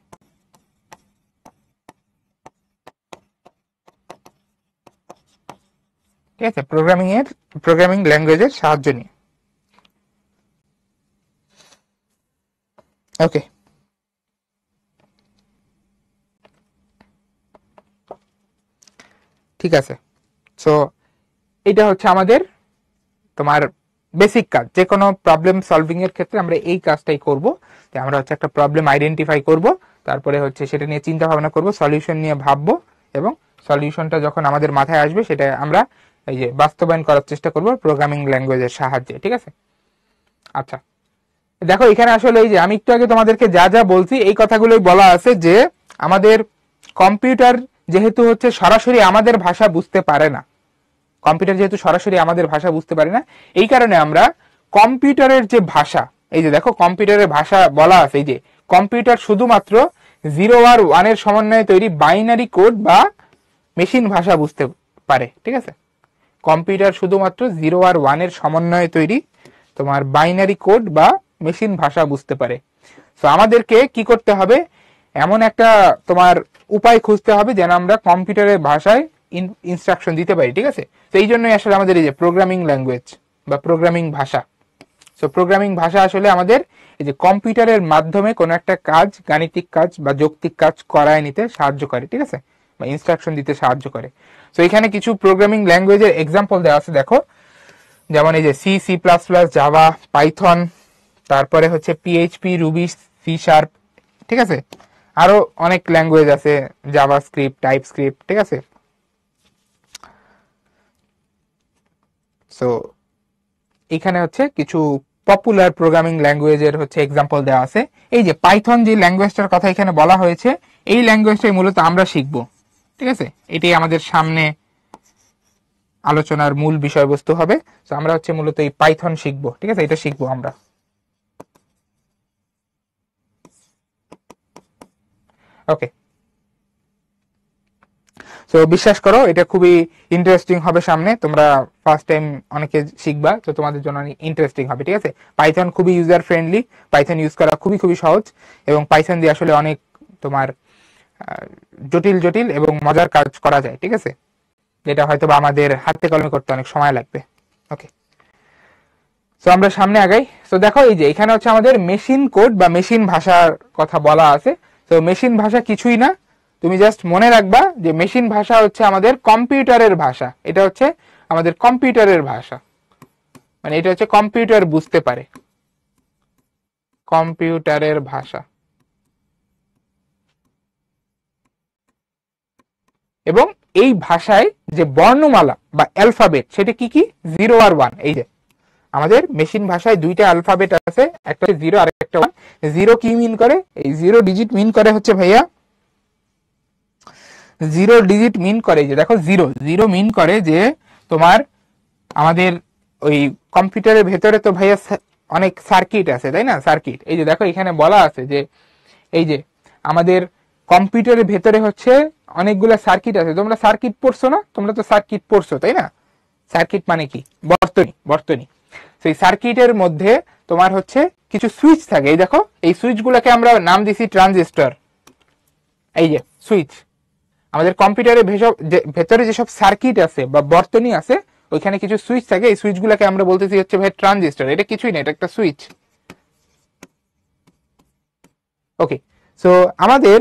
A: ঠিক আছে, প্রোগ্রামিং ল্যাঙ্গুয়েজের সাহায্য নিয়ে। ওকে, ঠিক আছে। সো এটা হচ্ছে আমাদের তোমার বেসিক কাজ। যে কোনো প্রবলেম সলভিং এর ক্ষেত্রে আমরা এই কাজটাই করব, যে আমরা হচ্ছে একটা প্রবলেম আইডেন্টিফাই করব, তারপরে হচ্ছে সেটা নিয়ে চিন্তা ভাবনা করব, সলিউশন নিয়ে ভাববো, এবং সলিউশনটা যখন আমাদের মাথায় আসবে সেটা আমরা এই যে বাস্তবায়ন করার চেষ্টা করব প্রোগ্রামিং ল্যাঙ্গুয়েজের সাহায্যে, ঠিক আছে। আচ্ছা, দেখো এখানে আসলে এই যে আমি একটু আগে তোমাদেরকে যা যা বলছি এই কথাগুলোই বলা আছে, যে আমাদের কম্পিউটার যেহেতু হচ্ছে সরাসরি আমাদের ভাষা বুঝতে পারে না, কম্পিউটার যেহেতু সরাসরি আমাদের ভাষা বুঝতে পারে না, এই কারণে আমরা কম্পিউটারের যে ভাষা, এই যে দেখো কম্পিউটারের ভাষা বলা আছে, এই যে কম্পিউটার শুধুমাত্র 0 আর 1 এর সমন্বয়ে তৈরি বাইনারি কোড বা মেশিন ভাষা বুঝতে পারে, ঠিক আছে। কম্পিউটার শুধুমাত্র 0 আর 1 এর সমন্বয়ে তৈরি তোমার বাইনারি কোড বা মেশিন ভাষা বুঝতে পারে। তো আমাদেরকে কি করতে হবে, এমন একটা তোমার উপায় খুঁজতে হবে যেন আমরা কম্পিউটারের ভাষায় ইনস্ট্রাকশন দিতে পারি, ঠিক আছে। তো এই জন্যই আসলে আমাদের এই যে প্রোগ্রামিং ল্যাঙ্গুয়েজ বা প্রোগ্রামিং ভাষা। সো প্রোগ্রামিং ভাষা আসলে আমাদের এই যে কম্পিউটারের মাধ্যমে কোনো একটা কাজ, গাণিতিক কাজ বা যৌক্তিক কাজ করায় নিতে সাহায্য করে, ঠিক আছে, বা ইনস্ট্রাকশন দিতে সাহায্য করে। তো এখানে কিছু প্রোগ্রামিং ল্যাঙ্গুয়েজের এক্সাম্পল দেওয়া আছে, দেখো যেমন এই যে C, C plus plus, Java, Python, তারপরে হচ্ছে পিএইচপি, রুবি, সি শার্প, ঠিক আছে। আরো অনেক ল্যাঙ্গুয়েজ আছে, জাভা স্ক্রিপ্ট, টাইপ স্ক্রিপ্ট, ঠিক আছে। সো এখানে হচ্ছে কিছু পপুলার প্রোগ্রামিং ল্যাঙ্গুয়েজের হচ্ছে এক্সাম্পল দেওয়া আছে। এই যে পাইথন যে ল্যাঙ্গুয়েজটার কথা এখানে বলা হয়েছে, এই ল্যাঙ্গুয়েজটাই মূলত আমরা শিখব, ঠিক আছে। এটাই আমাদের সামনে আলোচনার মূল বিষয়বস্তু হবে। তো আমরা হচ্ছে মূলত এই পাইথন শিখবো, ঠিক আছে, এটা শিখবো আমরা। ওকে, তো বিশ্বাস করো এটা খুবই ইন্টারেস্টিং হবে সামনে, তোমরা ফার্স্ট টাইম অনেকে শিখবা, তো তোমাদের জন্য অনেক ইন্টারেস্টিং হবে, ঠিক আছে। পাইথন খুবই ইউজার ফ্রেন্ডলি, পাইথন ইউজ করা খুবই খুবই সহজ, এবং পাইথন দিয়ে আসলে অনেক তোমার জটিল জটিল এবং মজার কাজ করা যায়, ঠিক আছে, যেটা হয়তো বা আমাদের হাতে কলমে করতে অনেক সময় লাগবে। ওকে, তো আমরা সামনে আগাই। তো দেখো এই যে এখানে হচ্ছে আমাদের মেশিন কোড বা মেশিন ভাষার কথা বলা আছে। তো মেশিন ভাষা কিছুই না, তুমি জাস্ট মনে রাখবা যে মেশিন ভাষা হচ্ছে আমাদের কম্পিউটারের ভাষা, এটা হচ্ছে আমাদের কম্পিউটারের ভাষা, মানে এটা হচ্ছে কম্পিউটার বুঝতে পারে, কম্পিউটারের ভাষা। এবং এই ভাষায় যে বর্ণমালা বা অ্যালফাবেট সেটা কি কি, 0 আর 1। এই যে আমাদের মেশিন ভাষায় দুইটা অ্যালফাবেট আছে, একটা হচ্ছে 0 আর একটা 1। 0 কি মিন করে, এই 0 ডিজিট মিন করে হচ্ছে ভাইয়া, 0 ডিজিট মিন করে যে দেখো 0 0 মিন করে যে তোমার আমাদের ওই কম্পিউটারের ভেতরে তো ভাইয়া অনেক সার্কিট আছে, তাই না, সার্কিট। এই যে দেখো এখানে বলা আছে যে এই যে আমাদের কম্পিউটারের ভেতরে হচ্ছে অনেকগুলো সার্কিট আছে। তোমরা সার্কিট পড়ছো না, তোমরা তো সার্কিট পড়ছো, তাই না। সার্কিট মানে কি, বর্তনী, বর্তনী। সেই সার্কিটের মধ্যে তোমার হচ্ছে কিছু সুইচ থাকে, এই দেখো এই সুইচ গুলাকে আমরা নাম দিছি ট্রানজিস্টর। এই যে সুইচ, আমাদের কম্পিউটারের ভেতরে যেসব সার্কিট আছে বা বর্তনী আছে, ওইখানে কিছু সুইচ থাকে, এই সুইচ গুলাকে আমরা বলতেছি হচ্ছে ভাই ট্রানজিস্টর। এটা কিছুই না, এটা একটা সুইচ। ওকে, সো আমাদের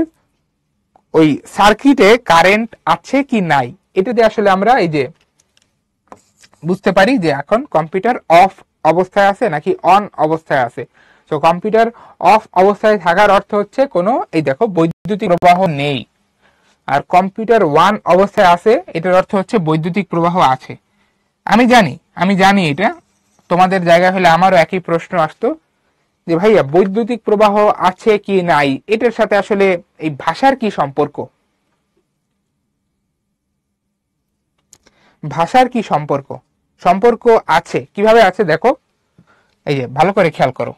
A: ওই সার্কিটে কারেন্ট আছে কি নাই, এটা দিয়ে আসলে আমরা এই যে বুঝতে পারি যে এখন কম্পিউটার অফ অবস্থায় আছে নাকি অন অবস্থায় আছে। তো কম্পিউটার অফ অবস্থায় থাকার অর্থ হচ্ছে কোনো এই দেখো বৈদ্যুতিক প্রবাহ নেই, আর কম্পিউটার 1 অবস্থায় আছে এটার অর্থ হচ্ছে বৈদ্যুতিক প্রবাহ আছে। আমি জানি এটা তোমাদের জায়গা হলে আমারও একই প্রশ্ন আসতো যে ভাইয়া বৈদ্যুতিক প্রবাহ আছে কি নাই, এটার সাথে আসলে এই ভাষার কি সম্পর্ক, ভাষার কি সম্পর্ক। সম্পর্ক আছে, কিভাবে আছে দেখো, এই যে ভালো করে খেয়াল করো,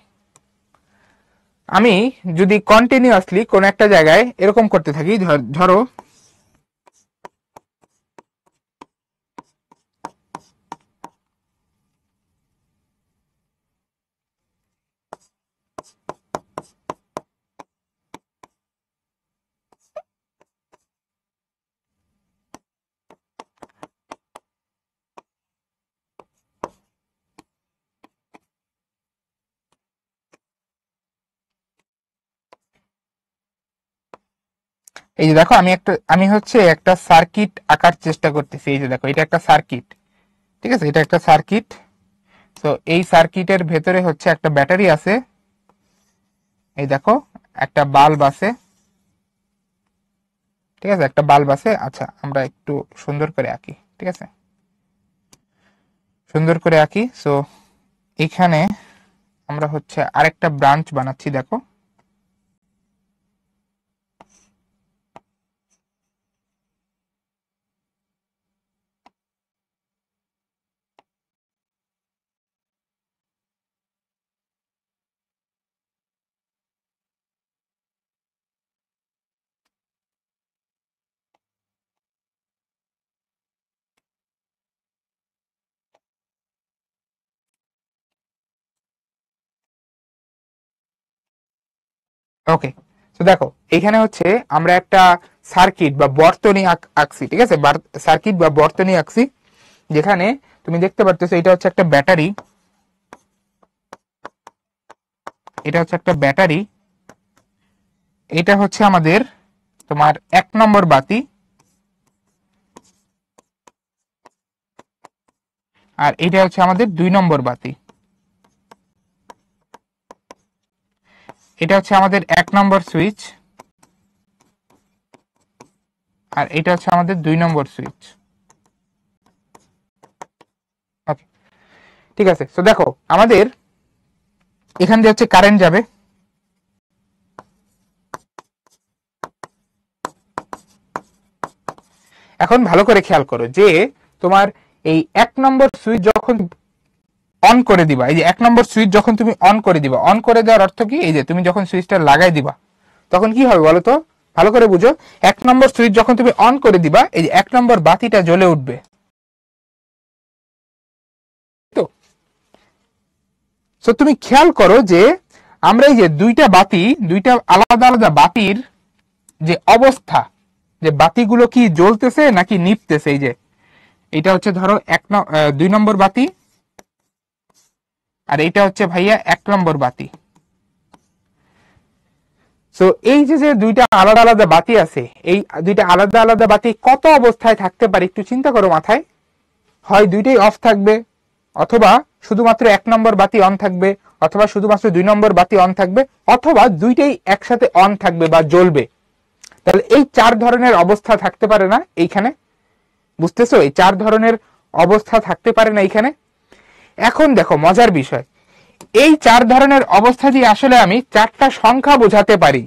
A: আমি যদি কন্টিনিউয়াসলি কোন একটা জায়গায় এরকম করতে থাকি, ধরো এই যে দেখো, আমি হচ্ছে একটা সার্কিট আঁকার চেষ্টা করতেছি। এই যে দেখো, এটা একটা সার্কিট, ঠিক আছে, এটা একটা সার্কিট। তো এই সার্কিটের ভেতরে হচ্ছে একটা ব্যাটারি আছে, এই দেখো একটা বাল্ব আছে, ঠিক আছে, একটা বাল্ব আছে। আচ্ছা, আমরা একটু সুন্দর করে আঁকি, ঠিক আছে, সুন্দর করে আঁকি। সো এখানে আমরা হচ্ছে আরেকটা ব্রাঞ্চ বানাচ্ছি, দেখো। ওকে, তো দেখো এখানে হচ্ছে আমরা একটা সার্কিট বা বর্তনী আঁকছি, ঠিক আছে, সার্কিট বা বর্তনী আঁকছি, যেখানে তুমি দেখতে পাচ্ছ এটা হচ্ছে একটা ব্যাটারি, এটা হচ্ছে একটা ব্যাটারি, এটা হচ্ছে আমাদের তোমার 1 নম্বর বাতি, আর এটা হচ্ছে আমাদের 2 নম্বর বাতি। এটা হচ্ছে আমাদের 1 নম্বর সুইচ, আর এটা হচ্ছে আমাদের 2 নম্বর সুইচ। ওকে, ঠিক আছে। তো দেখো আমাদের এখান দিয়ে হচ্ছে কারেন্ট যাবে, এখন ভালো করে খেয়াল করো যে তোমার এই 1 নম্বর সুইচ যখন অন করে দিবা, এই যে 1 নম্বর সুইচ যখন তুমি অন করে দিবা, অন করে দেওয়ার অর্থ কি, এই যে তুমি যখন সুইচটা লাগাই দিবা তখন কি হবে বলো তো, ভালো করে বুঝো। 1 নম্বর সুইচ যখন তুমি অন করে দিবা, এই যে 1 নম্বর বাতিটা জ্বলে উঠবে। তো তো তুমি খেয়াল করো যে আমরা এই যে দুইটা বাতি, দুইটা আলাদা আলাদা বাতির যে অবস্থা, যে বাতিগুলো কি জ্বলতেছে নাকি নিভতেছে, এই যে এটা হচ্ছে ধরো 2 নম্বর বাতি, আর এইটা হচ্ছে ভাইয়া 1 নম্বর বাতি। সো এই যে যে দুইটা আলাদা আলাদা বাতি আছে, এই দুইটা আলাদা আলাদা বাতি কত অবস্থায় থাকতে পারে একটু চিন্তা করো মাথায়। হয় দুইটাই অফ থাকবে, অথবা শুধুমাত্র 1 নম্বর বাতি অন থাকবে, অথবা শুধুমাত্র 2 নম্বর বাতি অন থাকবে, অথবা দুইটাই একসাথে অন থাকবে বা জ্বলবে। তাহলে এই 4 ধরনের অবস্থা থাকতে পারে না এইখানে, বুঝতেছো? এই 4 ধরনের অবস্থা থাকতে পারে না এইখানে। এখন দেখো মজার বিষয়, এই 4 ধরনের অবস্থা দিয়ে আসলে আমি 4টা সংখ্যা বোঝাতে পারি।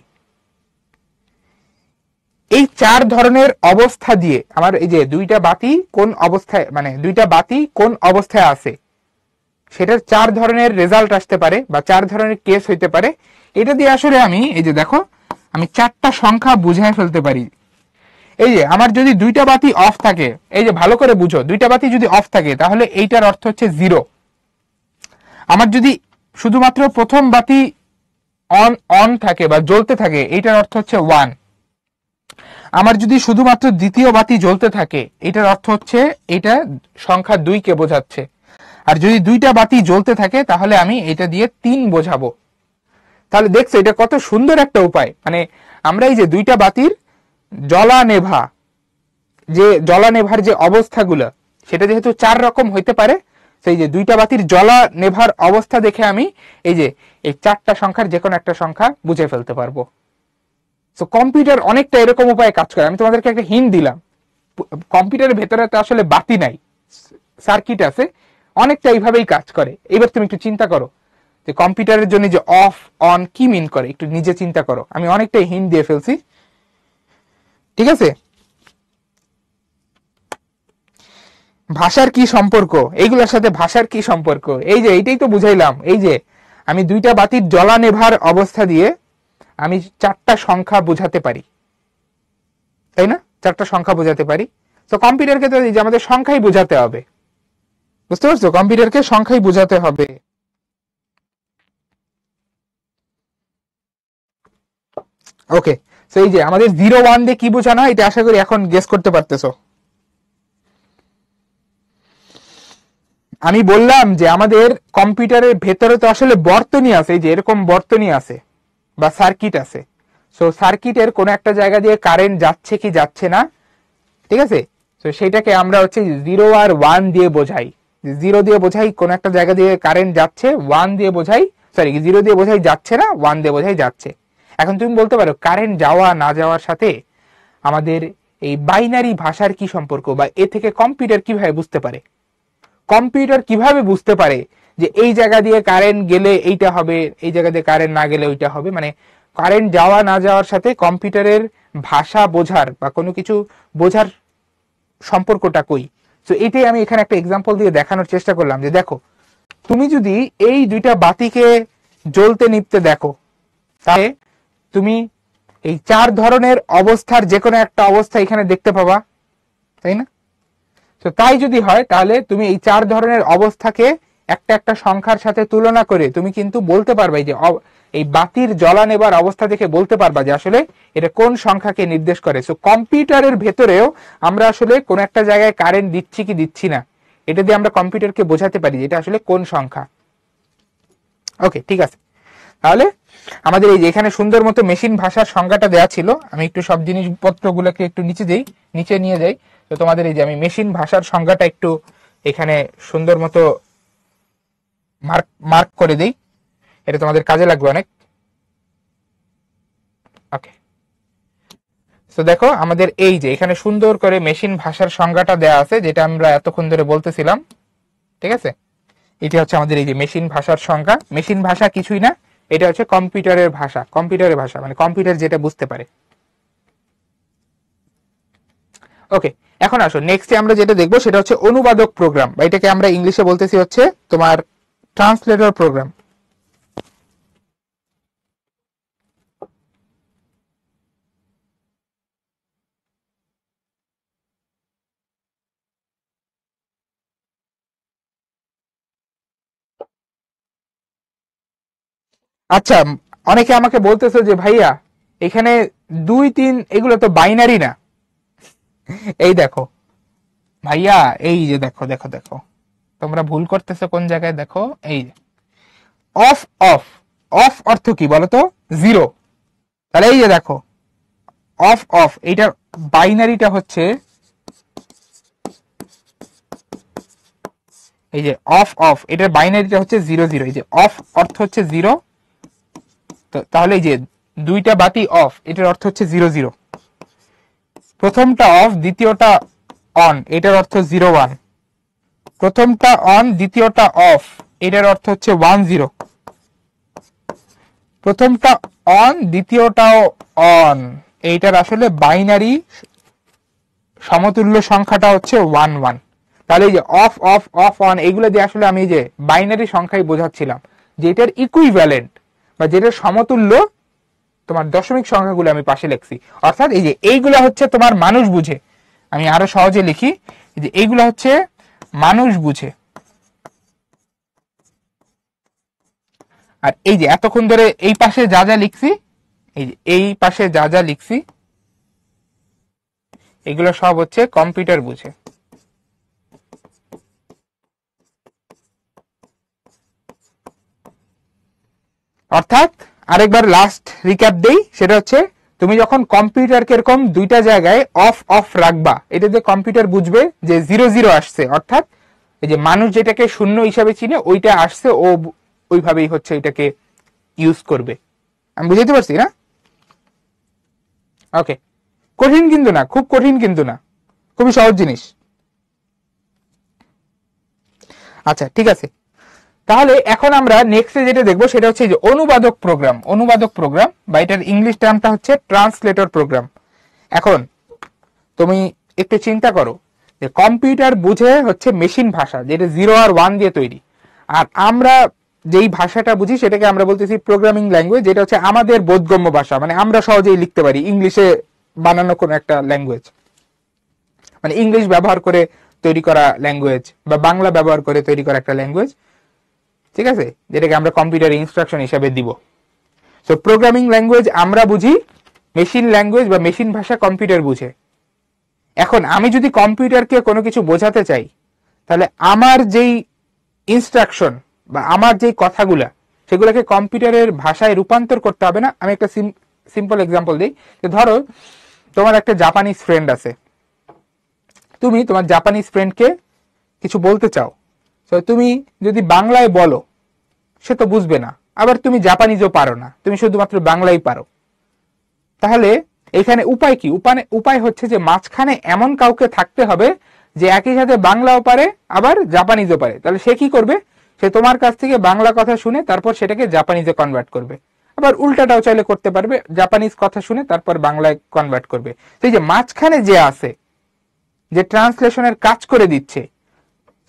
A: এই 4 ধরনের অবস্থা দিয়ে আমার এই যে দুইটা বাতি কোন অবস্থায়, মানে দুইটা বাতি কোন অবস্থায় আছে, সেটার 4 ধরনের রেজাল্ট আসতে পারে বা 4 ধরনের কেস হইতে পারে। এটা দিয়ে আসলে আমি এই যে দেখো, আমি 4টা সংখ্যা বুঝায় ফেলতে পারি। এই যে আমার যদি দুইটা বাতি অফ থাকে, এই যে ভালো করে বুঝো, দুইটা বাতি যদি অফ থাকে তাহলে এইটার অর্থ হচ্ছে 0। আমার যদি শুধুমাত্র প্রথম বাতি অন অন থাকে বা জ্বলতে থাকে, এইটার অর্থ হচ্ছে 1। আমার যদি শুধুমাত্র দ্বিতীয় বাতি জ্বলতে থাকে, এটার অর্থ হচ্ছে এটা সংখ্যা 2 কে বোঝাচ্ছে। আর যদি দুইটা বাতি জ্বলতে থাকে তাহলে আমি এটা দিয়ে 3 বোঝাবো। তাহলে দেখছো এটা কত সুন্দর একটা উপায়, মানে আমরা এই যে দুইটা বাতির জ্বলা নেভা, যে জ্বলা নেভার যে অবস্থাগুলো, সেটা যেহেতু 4 রকম হইতে পারে, সেই যে দুইটা বাতির জ্বলা নেভার অবস্থা দেখে আমি এই যে এই 4টা সংখ্যার যে কোনো একটা সংখ্যা বুঝে ফেলতে পারবো। তো কম্পিউটার অনেকটা এরকম উপায়ে কাজ করে। আমি তোমাদেরকে একটা হিন্ট দিলাম, কম্পিউটারের ভেতরে তো আসলে বাতি নাই, সার্কিট আছে, অনেকটা এইভাবেই কাজ করে। এবার তুমি একটু চিন্তা করো যে কম্পিউটারের জন্য যে অফ অন কি মিন করে, একটু নিজে চিন্তা করো। আমি অনেকটাই হিন্ট দিয়ে ফেলছি, ঠিক আছে? ভাষার কি সম্পর্ক, এইগুলোর সাথে ভাষার কি সম্পর্ক, এই যে এইটাই তো বুঝাইলাম। এই যে আমি দুইটা বাতির জ্বলা নেভার অবস্থা দিয়ে আমি চারটা সংখ্যা বোঝাতে পারি, তাই না? চারটা সংখ্যা বোঝাতে পারি। তো কম্পিউটারকে তো এই যে আমাদের সংখ্যাই বোঝাতে হবে, বুঝতে পারছো? কম্পিউটারকে সংখ্যাই বোঝাতে হবে। ওকে, তো এই যে আমাদের 0 1 দিয়ে কি বোঝানো হয়, এটা আশা করি এখন গেস করতে পারতেছো। আমি বললাম যে আমাদের কম্পিউটারের ভেতরে তো আসলে বর্তনী আছে, এই যে এরকম বর্তনী আছে বা সার্কিট আছে। সো সার্কিটের কোন একটা জায়গা দিয়ে কারেন্ট যাচ্ছে কি যাচ্ছে না, ঠিক আছে? তো সেটাকে আমরা হচ্ছে 0 আর 1 দিয়ে বোঝাই। 0 দিয়ে বোঝাই কোন একটা জায়গা দিয়ে কারেন্ট যাচ্ছে, 1 দিয়ে বোঝাই, সরি 0 দিয়ে বোঝাই যাচ্ছে না, 1 দিয়ে বোঝাই যাচ্ছে। এখন তুমি বলতে পারো কারেন্ট যাওয়া না যাওয়ার সাথে আমাদের এই বাইনারি ভাষার কি সম্পর্ক, বা এ থেকে কম্পিউটার কিভাবে বুঝতে পারে? কম্পিউটার কিভাবে বুঝতে পারে যে এই জায়গা দিয়ে কারেন্ট গেলে এইটা হবে, এই জায়গা দিয়ে কারেন্ট না গেলে ওইটা হবে? মানে কারেন্ট যাওয়া না যাওয়ার সাথে কম্পিউটারের ভাষা বোঝার বা কোনো কিছু বোঝার সম্পর্কটা কই? তো এটাই আমি এখানে একটা এক্সাম্পল দিয়ে দেখানোর চেষ্টা করলাম যে দেখো, তুমি যদি এই দুইটা বাতিকে জ্বলতে নিভতে দেখো, তাহলে তুমি এই চার ধরনের অবস্থার যে কোনো একটা অবস্থা এখানে দেখতে পাবা, তাই না? তো তাই যদি হয় তাহলে তুমি এই চার ধরনের অবস্থাকে একটা একটা সংখ্যার সাথে তুলনা করে তুমি কিন্তু বলতে পারবে যে এই বাতির জ্বলা নেবার অবস্থা দেখে বলতে পারবা যে আসলে এটা কোন সংখ্যাকে নির্দেশ করে। সো কম্পিউটারের ভেতরেও আমরা আসলে কোন একটা জায়গায় কারেন্ট দিচ্ছি কি দিচ্ছি না, এটা দিয়ে আমরা কম্পিউটারকে বোঝাতে পারি যে এটা আসলে কোন সংখ্যা। ওকে, ঠিক আছে। তাহলে আমাদের এই যে এখানে সুন্দর মতো মেশিন ভাষার সংজ্ঞাটা দেওয়া ছিল, আমি একটু সব জিনিসপত্রগুলোকে একটু নিচে নিয়ে যাই। তো তোমাদের এই যে আমি মেশিন ভাষার সংজ্ঞাটা একটু এখানে সুন্দর মতো মার্ক করে দিই, এটা তোমাদের কাজে লাগবে অনেক। ওকে, তো দেখো আমাদের এই যে এখানে সুন্দর করে মেশিন ভাষার সংজ্ঞাটা দেওয়া আছে, যেটা আমরা এতক্ষণ ধরে বলতেছিলাম, ঠিক আছে? এটা হচ্ছে আমাদের এই যে মেশিন ভাষার সংজ্ঞা। মেশিন ভাষা কিছুই না, এটা হচ্ছে কম্পিউটারের ভাষা। কম্পিউটারের ভাষা মানে কম্পিউটার যেটা বুঝতে পারে। ওকে, এখন আসো নেক্সটে আমরা যেটা দেখবো সেটা হচ্ছে অনুবাদক প্রোগ্রাম, বা এটাকে আমরা ইংলিশে বলতেছি হচ্ছে তোমার ট্রান্সলেটর প্রোগ্রাম। আচ্ছা, অনেকে আমাকে বলতেছে যে ভাইয়া এখানে 2 3 এগুলো তো বাইনারি না। এই দেখো ভাইয়া, এই যে দেখো দেখো দেখো, তোমরা ভুল করতেছো কোন জায়গায়, দেখো এই যে অফ অফ, অফ অর্থ কি বলতো? 0। তাহলে এই যে দেখো অফ অফ, এইটার বাইনারিটা হচ্ছে এই যে অফ অফ, এটার বাইনারিটা হচ্ছে 0 0। এই যে অফ অর্থ হচ্ছে 0, তো তাহলে এই যে দুইটা বাতি অফ, এটার অর্থ হচ্ছে 0 0। প্রথমটা অফ দ্বিতীয়টা অন, এটার অর্থ 0 1। প্রথমটা অন দ্বিতীয়টা অফ, এটার অর্থ হচ্ছে 1 0। প্রথমটা অন দ্বিতীয়টাও অন, এইটার আসলে বাইনারি সমতুল্য সংখ্যাটা হচ্ছে 1 1। তাহলে এই যে অফ অফ অফ অন, এইগুলো দিয়ে আসলে আমি যে বাইনারি সংখ্যাই বোঝাচ্ছিলাম যে এটার ইকুইভ্যালেন্ট বা যেটার সমতুল্য তোমার দশমিক সংখ্যাগুলো আমি পাশে লিখছি। অর্থাৎ এই যে এইগুলা হচ্ছে তোমার মানুষ বুঝে, আমি আরো সহজে লিখি যে এইগুলা হচ্ছে মানুষ বুঝে। আর এই যে এতক্ষণ ধরে এই পাশে যা যা লিখছি, এই যে এই পাশে যা যা লিখছি, এগুলো সব হচ্ছে কম্পিউটার বুঝে। অর্থাৎ আরেকবার লাস্ট রিক্যাপ দেই, সেটা হচ্ছে তুমি যখন কম্পিউটারকে এরকম দুইটা জায়গায় অফ অফ রাখবা, এটা দিয়ে কম্পিউটার বুঝবে যে 0 0 আসছে, অর্থাৎ এই যে মানুষ যেটাকে শূন্য হিসাবে চিনে ওইটা আসছে, ও ওইভাবেই হচ্ছে এটাকে ইউজ করবে। আমি বুঝাতে পারছি না? ওকে, কঠিন কিন্তু না, খুব কঠিন কিন্তু না, খুবই সহজ জিনিস। আচ্ছা, ঠিক আছে। তাহলে এখন আমরা নেক্সটে যেটা দেখবো সেটা হচ্ছে যে অনুবাদক প্রোগ্রাম। অনুবাদক প্রোগ্রাম বা এটার ইংলিশ টার্মটা হচ্ছে ট্রান্সলেটর প্রোগ্রাম। এখন তুমি একটু চিন্তা করো যে কম্পিউটার বুঝে হচ্ছে মেশিন ভাষা, যেটা 0 আর 1 দিয়ে তৈরি, আর আমরা যেই ভাষাটা বুঝি সেটাকে আমরা বলতেছি প্রোগ্রামিং ল্যাঙ্গুয়েজ, যেটা হচ্ছে আমাদের বোধগম্য ভাষা, মানে আমরা সহজেই লিখতে পারি, ইংলিশে বানানো কোনো একটা ল্যাঙ্গুয়েজ, মানে ইংলিশ ব্যবহার করে তৈরি করা ল্যাঙ্গুয়েজ বা বাংলা ব্যবহার করে তৈরি করা একটা ল্যাঙ্গুয়েজ, ঠিক আছে, যেটাকে আমরা কম্পিউটারে ইনস্ট্রাকশন হিসাবে দিব। সো প্রোগ্রামিং ল্যাঙ্গুয়েজ আমরা বুঝি, মেশিন ল্যাঙ্গুয়েজ বা মেশিন ভাষা কম্পিউটার বুঝে। এখন আমি যদি কম্পিউটারকে কোনো কিছু বোঝাতে চাই, তাহলে আমার যেই ইনস্ট্রাকশন বা আমার যেই কথাগুলা, সেগুলোকে কম্পিউটারের ভাষায় রূপান্তর করতে হবে না। আমি একটা সিম্পল এক্সাম্পল দিই, যে ধরো তোমার একটা জাপানিজ ফ্রেন্ড আছে, তুমি তোমার জাপানিজ ফ্রেন্ডকে কিছু বলতে চাও, তো তুমি যদি বাংলায় বলো সে তো বুঝবে না, আবার তুমি জাপানিজও পারো না, তুমি শুধুমাত্র বাংলাই পারো, তাহলে এখানে উপায় কি? উপায় হচ্ছে যে মাঝখানে এমন কাউকে থাকতে হবে যে একই সাথে বাংলাও পারে আবার জাপানিজও পারে। তাহলে সে কি করবে? সে তোমার কাছ থেকে বাংলা কথা শুনে তারপর সেটাকে জাপানিজে কনভার্ট করবে, আবার উল্টাটাও চাইলে করতে পারবে, জাপানিজ কথা শুনে তারপর বাংলায় কনভার্ট করবে। সেই যে মাঝখানে যে আছে, যে ট্রান্সলেশনের কাজ করে দিচ্ছে,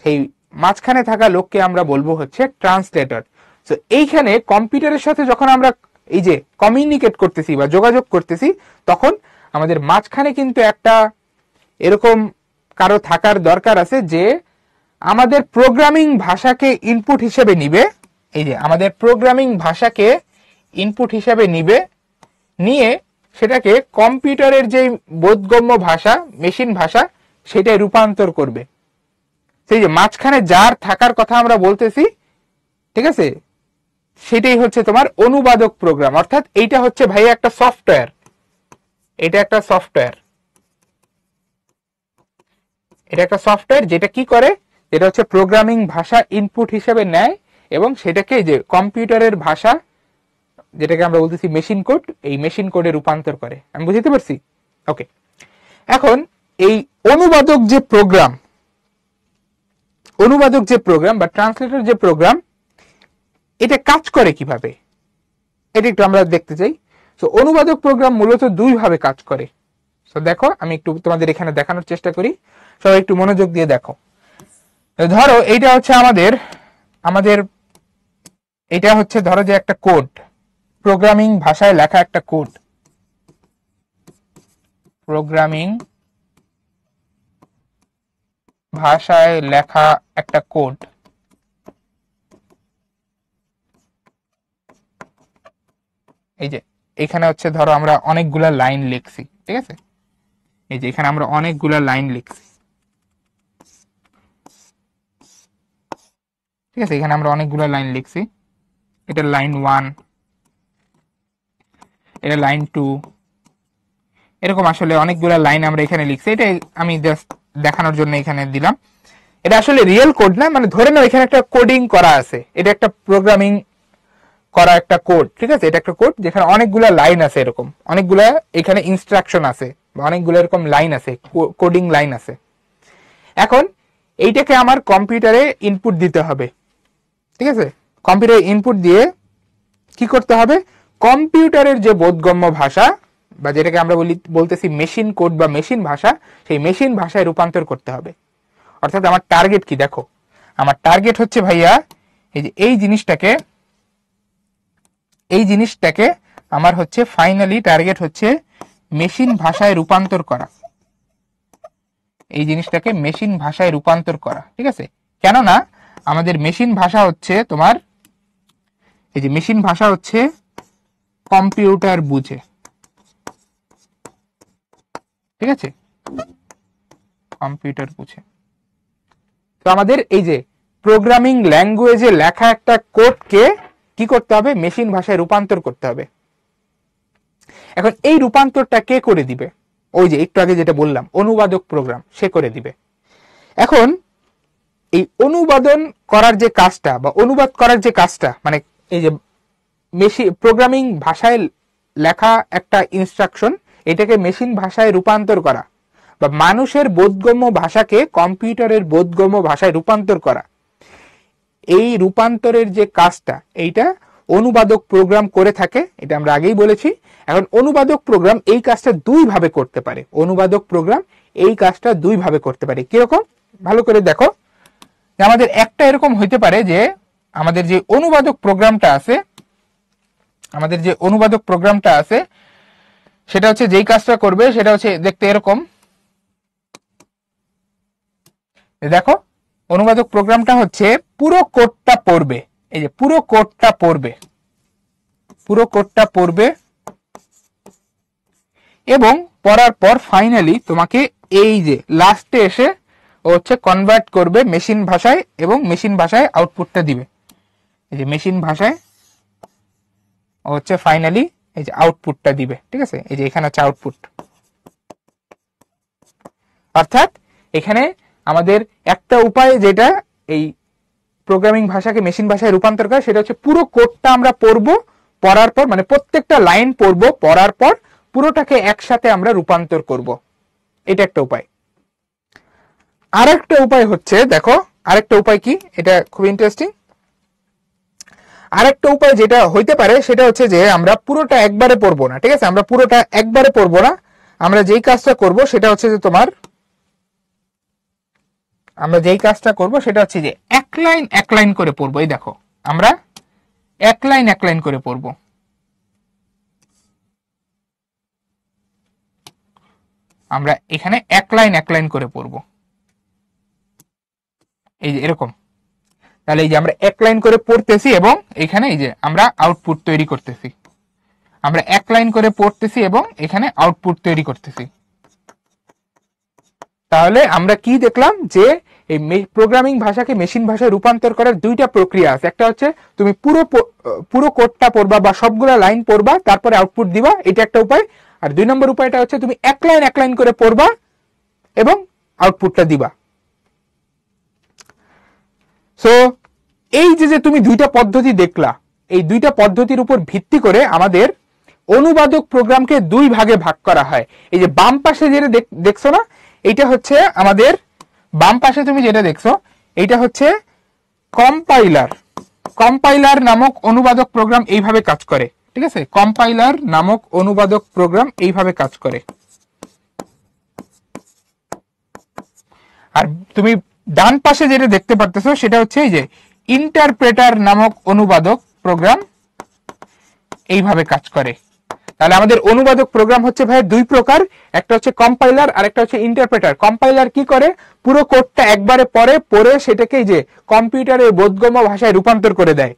A: সেই মাঝখানে থাকা লোককে আমরা বলবো হচ্ছে ট্রান্সলেটর। তো এইখানে কম্পিউটারের সাথে যখন আমরা এই যে কমিউনিকেট করতেছি বা যোগাযোগ করতেছি, তখন আমাদের মাঝখানে কিন্তু একটা এরকম কারো থাকার দরকার আছে যে আমাদের প্রোগ্রামিং ভাষাকে ইনপুট হিসেবে নিবে, এই যে আমাদের প্রোগ্রামিং ভাষাকে ইনপুট হিসেবে নিবে, নিয়ে সেটাকে কম্পিউটারের যে বোধগম্য ভাষা, মেশিন ভাষা, সেটাই রূপান্তর করবে। সেই যে মাঝখানে যার থাকার কথা আমরা বলতেছি, ঠিক আছে, সেটাই হচ্ছে তোমার অনুবাদক প্রোগ্রাম। অর্থাৎ এইটা হচ্ছে ভাই একটা সফটওয়্যার, এটা একটা সফটওয়্যার, এটা একটা সফটওয়্যার যেটা কি করে, এটা হচ্ছে প্রোগ্রামিং ভাষা ইনপুট হিসেবে নেয় এবং সেটাকে যে কম্পিউটারের ভাষা, যেটাকে আমরা বলতেছি মেশিন কোড, এই মেশিন কোডে রূপান্তর করে। আমি বুঝতে পারছি? ওকে, এখন এই অনুবাদক যে প্রোগ্রাম, বা ট্রান্সলেটর যে প্রোগ্রাম, এটা কাজ করে কিভাবে, এটা একটু আমরা দেখতে চাই। তো অনুবাদক প্রোগ্রাম মূলত দুই ভাবে কাজ করে। তো দেখো, আমি একটু তোমাদের এখানে দেখানোর চেষ্টা করি, সবাই একটু মনোযোগ দিয়ে দেখো। ধরো এইটা হচ্ছে আমাদের এটা হচ্ছে ধরো যে একটা কোড, প্রোগ্রামিং ভাষায় লেখা একটা কোড, প্রোগ্রামিং ভাষায় লেখা একটা কোড। এই যে এখানে হচ্ছে ধরো আমরা অনেকগুলা লাইন লিখছি, ঠিক আছে, এই যে এখানে আমরা অনেকগুলা লাইন লিখছি, ঠিক আছে, এখানে আমরা অনেকগুলা লাইন লিখছি, এটা লাইন 1, এটা লাইন 2, এরকম আসলে অনেকগুলা লাইন আমরা এখানে লিখছি। এটা আমি জাস্ট দেখানোর জন্য এখানে দিলাম। এটা আসলে রিয়েল কোড না, মানে ধরে নাও এখানে একটা কোডিং করা আছে, এটা একটা প্রোগ্রামিং করা একটা কোড, ঠিক আছে, এটা একটা কোড যেখানে অনেকগুলা লাইন আছে, এরকম অনেকগুলা এখানে ইনস্ট্রাকশন আছে বা অনেকগুলো এরকম লাইন আছে, কোডিং লাইন আছে। এখন এইটাকে আমার কম্পিউটারে ইনপুট দিতে হবে, ঠিক আছে, কম্পিউটারে ইনপুট দিয়ে কি করতে হবে, কম্পিউটারের যে বোধগম্য ভাষা বা যেটাকে আমরা বলতেছি মেশিন কোড বা মেশিন ভাষা, সেই মেশিন ভাষায় রূপান্তর করতে হবে। অর্থাৎ আমার টার্গেট কি দেখো, আমার টার্গেট হচ্ছে ভাইয়া এই যে এই জিনিসটাকে আমার হচ্ছে ফাইনালি টার্গেট হচ্ছে মেশিন ভাষায় রূপান্তর করা, এই জিনিসটাকে মেশিন ভাষায় রূপান্তর করা, ঠিক আছে। কেননা আমাদের মেশিন ভাষা হচ্ছে তোমার এই যে মেশিন ভাষা হচ্ছে কম্পিউটার বুঝে, ঠিক আছে, কম্পিউটার বুঝে। তো আমাদের এই যে প্রোগ্রামিং ল্যাঙ্গুয়েজে লেখা একটা কোডকে কি করতে হবে, মেশিন ভাষায় রূপান্তর করতে হবে। এখন এই রূপান্তরটা কে করে দিবে? ওই যে একটু আগে যেটা বললাম, অনুবাদক প্রোগ্রাম, সে করে দিবে। এখন এই অনুবাদন করার যে কাজটা বা অনুবাদ করার যে কাজটা, মানে এই যে প্রোগ্রামিং ভাষায় লেখা একটা ইনস্ট্রাকশন, এটাকে মেশিন ভাষায় রূপান্তর করা বা মানুষের বোধগম্য ভাষাকে কম্পিউটারের বোধগম্য ভাষায় রূপান্তর করা, এই রূপান্তরের যে কাজটা, এইটা অনুবাদক প্রোগ্রাম করে থাকে, এটা আমরা আগেই বলেছি। এখন অনুবাদক প্রোগ্রাম এই কাজটা দুই ভাবে করতে পারে, অনুবাদক প্রোগ্রাম এই কাজটা দুই ভাবে করতে পারে। কিরকম, ভালো করে দেখো। আমাদের একটা এরকম হইতে পারে যে আমাদের যে অনুবাদক প্রোগ্রামটা আছে, আমাদের যে অনুবাদক প্রোগ্রামটা আছে সেটা হচ্ছে যেই কাজটা করবে সেটা হচ্ছে দেখতে এরকম। দেখো অনুবাদক প্রোগ্রামটা হচ্ছে পুরো কোডটা পড়বে, এই যে পুরো কোডটা পড়বে, পুরো কোডটা পড়বে এবং পড়ার পর ফাইনালি তোমাকে এই যে লাস্টে এসে ও হচ্ছে কনভার্ট করবে মেশিন ভাষায় এবং মেশিন ভাষায় আউটপুটটা দিবে। এই যে মেশিন ভাষায় ও হচ্ছে ফাইনালি এই যে আউটপুটটা দিবে, ঠিক আছে। এই যে এখানে হচ্ছে আউটপুট, অর্থাৎ এখানে আমাদের একটা উপায় যেটা এই প্রোগ্রামিং ভাষাকে মেশিন ভাষায় রূপান্তর করে সেটা হচ্ছে পুরো কোডটা আমরা পড়বো, পড়ার পর মানে প্রত্যেকটা লাইন পড়বো, পড়ার পর পুরোটাকে একসাথে আমরা রূপান্তর করব। এটা একটা উপায়। আরেকটা উপায় হচ্ছে, দেখো আরেকটা উপায় কি, এটা খুব ইন্টারেস্টিং। আরেকটা উপায় যেটা হইতে পারে সেটা হচ্ছে যে আমরা পুরোটা একবারে পড়বো না, ঠিক আছে, আমরা পুরোটা একবারে পড়বো না। আমরা যেই কাজটা করব সেটা হচ্ছে যে তোমার, আমরা যেই কাজটা করব সেটা হচ্ছে যে এক লাইন করে পড়বো। এই দেখো আমরা এক লাইন করে পড়বো। আমরা এখানে এক লাইন করে পড়বো, এই যে এরকম। তাহলে এই যে আমরা এক লাইন করে পড়তেছি এবং এখানে এই যে আমরা আউটপুট তৈরি করতেছি, আমরা এক লাইন করে পড়তেছি এবং এখানে আউটপুট তৈরি করতেছি। তাহলে আমরা কি দেখলাম যে এই প্রোগ্রামিং ভাষাকে মেশিন ভাষায় রূপান্তর করার দুইটা প্রক্রিয়া আছে। একটা হচ্ছে তুমি পুরো কোডটা পড়বা বা সবগুলা লাইন পড়বা তারপরে আউটপুট দিবা, এটা একটা উপায়। আর দুই নম্বর উপায়টা হচ্ছে তুমি এক লাইন করে পড়বা এবং আউটপুটটা দিবা। সো এই যে তুমি দুইটা পদ্ধতি দেখলা, এই দুইটা পদ্ধতির উপর ভিত্তি করে আমাদের অনুবাদক প্রোগ্রামকে দুই ভাগে ভাগ করা হয়। এই যে বাম পাশে যেটা দেখছো না, এটা হচ্ছে আমাদের বাম পাশে তুমি যেটা দেখছো এটা হচ্ছে কম্পাইলার। কম্পাইলার নামক অনুবাদক প্রোগ্রাম এইভাবে কাজ করে, ঠিক আছে। কম্পাইলার নামক অনুবাদক প্রোগ্রাম এইভাবে কাজ করে। আর তুমি ডান পাশে যেটা দেখতে পারতেছো সেটা হচ্ছে এই যে ইন্টারপ্রেটার নামক অনুবাদক প্রোগ্রাম এইভাবে কাজ করে। তাহলে আমাদের অনুবাদক প্রোগ্রাম হচ্ছে ভাই দুই প্রকার, একটা হচ্ছে কম্পাইলার আর একটা হচ্ছে ইন্টারপ্রেটার। কম্পাইলার কি করে, পুরো কোডটা একবারে পড়ে সেটাকে যে কম্পিউটারের বোধগম্য ভাষায় রূপান্তর করে দেয়।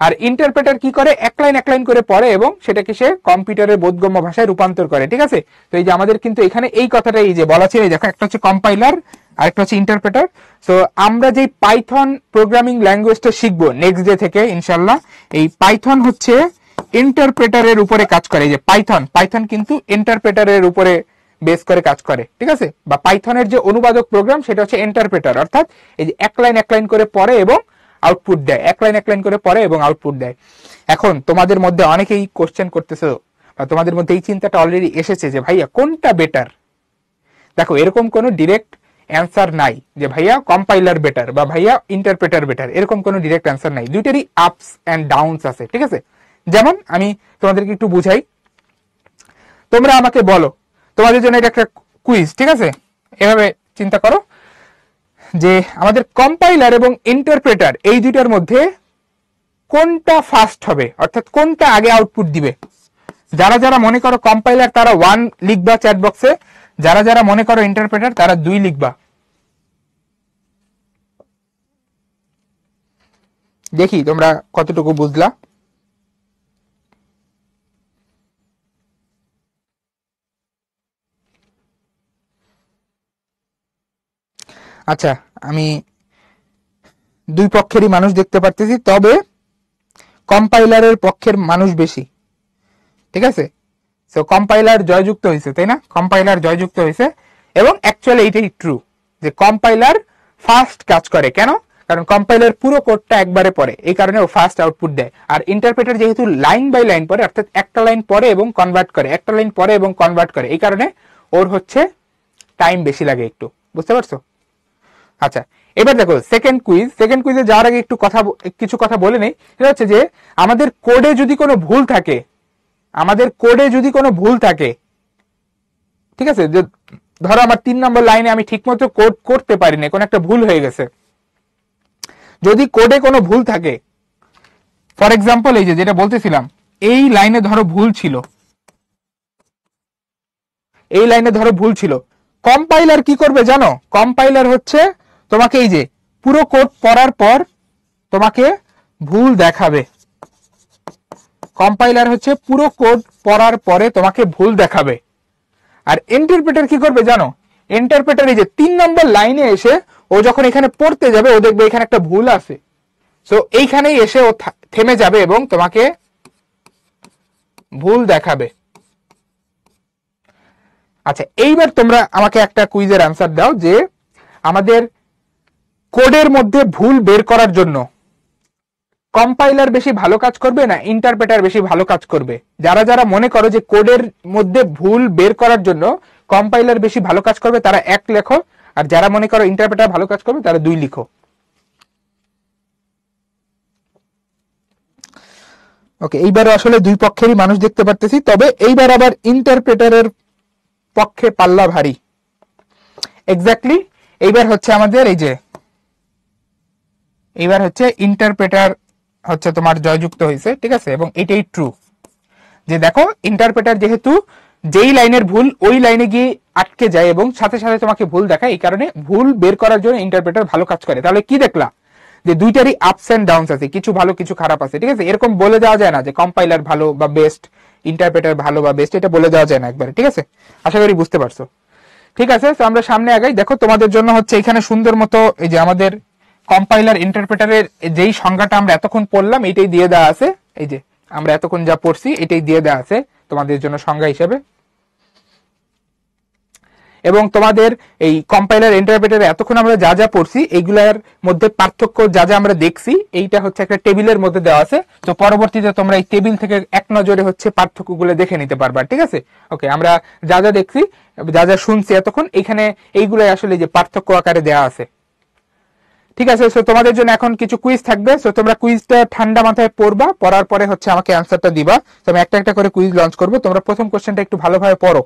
A: আর ইন্টারপ্রেটার কি করে, এক লাইন করে পড়ে এবং সেটাকে সে কম্পিউটারের বোধগম্য ভাষায় রূপান্তর করে, ঠিক আছে। তো এই যে আমাদের কিন্তু এখানে এই কথাটাই এই যে বলা ছিল, দেখো একটা হচ্ছে কম্পাইলার আর একটা হচ্ছে ইন্টারপ্রেটার। সো আমরা যে পাইথন প্রোগ্রামিং ল্যাঙ্গুয়েজটা শিখবো নেক্সট ডে থেকে ইনশাল্লাহ, এই পাইথন হচ্ছে ইন্টারপ্রেটারের উপরে কাজ করে। এই যে পাইথন কিন্তু ইন্টারপ্রেটারের উপরে বেস করে কাজ করে, ঠিক আছে। বা পাইথনের যে অনুবাদক প্রোগ্রাম সেটা হচ্ছে ইন্টারপ্রেটার, অর্থাৎ এই যে এক লাইন করে পড়ে এবং আউটপুট দেয়, এক লাইন করে পড়ে এবং আউটপুট দেয়। এখন তোমাদের মধ্যে অনেকেই কোশ্চেন করতেছো বা তোমাদের মধ্যে এই চিন্তাটা অলরেডি এসেছে যে ভাইয়া কোনটা বেটার। দেখো এরকম কোনো ডিরেক্ট অ্যান্সার নাই যে ভাইয়া কম্পাইলার বেটার বা ভাইয়া ইন্টারপ্রেটার বেটার, এরকম কোনো ডিরেক্ট অ্যান্সার নাই। দুইটারই আপস এন্ড ডাউনস আছে, ঠিক আছে। যেমন আমি তোমাদেরকে একটু বুঝাই, তোমরা আমাকে বলো, তোমাদের জন্য এটা একটা কুইজ, ঠিক আছে। এভাবে চিন্তা করো যে আমাদের কম্পাইলার এবং ইন্টারপ্রেটার এই দুইটার মধ্যে কোনটা ফার্স্ট হবে, অর্থাৎ কোনটা আগে আউটপুট দিবে। যারা মনে করো কম্পাইলার তারা 1 লিখবা চ্যাট বক্সে, যারা মনে করো ইন্টারপ্রেটার তারা 2 লিখবা। দেখি তোমরা কতটুকু বুঝলা। আচ্ছা, আমি দুই পক্ষেরই মানুষ দেখতে পারতেছি, তবে কম্পাইলারের পক্ষের মানুষ বেশি, ঠিক আছে। সো কম্পাইলার জয়যুক্ত হয়েছে, তাই না, কম্পাইলার জয়যুক্ত হয়েছে। এবং অ্যাকচুয়ালি এইটাই ট্রু যে কম্পাইলার ফার্স্ট কাজ করে। কেন, কারণ কম্পাইলার পুরো কোডটা একবারে পড়ে, এই কারণে ও ফার্স্ট আউটপুট দেয়। আর ইন্টারপ্রেটার যেহেতু লাইন বাই লাইন পড়ে, অর্থাৎ একটা লাইন পড়ে এবং কনভার্ট করে, একটা লাইন পড়ে এবং কনভার্ট করে, এই কারণে ওর হচ্ছে টাইম বেশি লাগে একটু, বুঝতে পারছো। আচ্ছা, এবার দেখো সেকেন্ড কুইজে যাওয়ার আগে কিছু কথা বলে নেই। সেটা হচ্ছে যে আমাদের কোডে যদি কোনো ভুল থাকে, ঠিক আছে, যে ধরো আমার 3 নম্বর লাইনে আমি ঠিকমতো কোড করতে পারিনি, কোনো একটা ভুল হয়ে গেছে, যদি কোডে কোনো ভুল থাকে, ফর এক্সাম্পল এই যে যেটা বলতেছিলাম, এই লাইনে ধরো ভুল ছিল, কম্পাইলার কি করবে জানো? কম্পাইলার হচ্ছে তোমাকে এই যে পুরো কোড পড়ার পর তোমাকে ভুল দেখাবে। কম্পাইলার হচ্ছে পুরো কোড পড়ার পরে তোমাকে ভুল দেখাবে। আর ইন্টারপ্রেটার কি করবে জানো? ইন্টারপ্রেটার এই যে 3 নম্বর লাইনে এসে ও যখন এখানে পড়তে যাবে, ও দেখবে এখানে একটা ভুল আছে, সো এইখানেই এসে ও থেমে যাবে এবং তোমাকে ভুল দেখাবে। আচ্ছা, এইবার তোমরা আমাকে একটা কুইজের অ্যান্সার দাও যে আমাদের কোডের মধ্যে ভুল বের করার জন্য কম্পাইলার বেশি ভালো কাজ করবে না ইন্টারপ্রেটার বেশি ভালো কাজ করবে? যারা যারা মনে করো যে কোডের মধ্যে ভুল বের করার জন্য কম্পাইলার বেশি ভালো কাজ করবে তারা 1 লেখো, আর যারা মনে করো ইন্টারপ্রেটার ভালো কাজ করবে তারা 2 লিখো। ওকে, এইবারও আসলে দুই পক্ষেরই মানুষ দেখতে পারতেছি, তবে এইবার আবার ইন্টারপ্রেটারের পক্ষে পাল্লা ভারী। এক্স্যাক্টলি, এইবার হচ্ছে আমাদের এইবার হচ্ছে ইন্টারপ্রেটার হচ্ছে তোমার জয়যুক্ত হয়েছে, ঠিক আছে, এবং এটাই ট্রু। যে দেখো, ইন্টারপ্রেটার যেহেতু যেই লাইনের ভুল ওই লাইনে গিয়ে আটকে যায় এবং সাথে সাথে তোমাকে ভুল দেখায়, এই কারণে ভুল বের করার জন্য ইন্টারপ্রেটার ভালো কাজ করে। তাহলে কি দেখলা যে দুইটারই আপস এন্ড ডাউনস আছে, কিছু ভালো কিছু খারাপ আছে, ঠিক আছে। এরকম বলে দেওয়া যায় না যে কম্পাইলার ভালো বা বেস্ট, ইন্টারপ্রেটার ভালো বা বেস্ট, এটা বলে দেওয়া যায় না একবারে, ঠিক আছে। আশা করি বুঝতে পারছো। ঠিক আছে, তো আমরা সামনে আগাই। দেখো তোমাদের জন্য হচ্ছে এখানে সুন্দর মতো এই যে আমাদের কম্পাইলার ইন্টারপ্রেটারের যেই সংজ্ঞাটা আমরা এতক্ষণ পড়লাম এটাই দিয়ে দেওয়া আছে। এই যে আমরা এতক্ষণ যা পড়ছি এটাই দিয়ে দেওয়া আছে তোমাদের জন্য সংজ্ঞা হিসেবে। এবং তোমাদের এই কম্পাইলার ইন্টারপ্রেটারে এতক্ষণ আমরা যা যা পড়ছি এইগুলার মধ্যে পার্থক্য যা যা আমরা দেখছি এইটা হচ্ছে একটা টেবিলের মধ্যে দেওয়া আছে। তো পরবর্তীতে তোমরা এই টেবিল থেকে এক নজরে হচ্ছে পার্থক্যগুলো দেখে নিতে পারবা, ঠিক আছে। ওকে, আমরা যা যা দেখছি, যা যা শুনছি এতক্ষণ, এখানে এইগুলাই আসলে যে পার্থক্য আকারে দেওয়া আছে, ঠিক আছে। সো তোমাদের জন্য এখন কিছু কুইজ থাকবে। সো তোমরা কুইজটা ঠান্ডা মাথায় পড়বা, পড়ার পরে হচ্ছে আমাকে অ্যান্সারটা দিবা। তো আমি একটা একটা করে কুইজ লঞ্চ করবো। তোমরা প্রথম কোশ্চেনটা একটু ভালোভাবে পড়ো।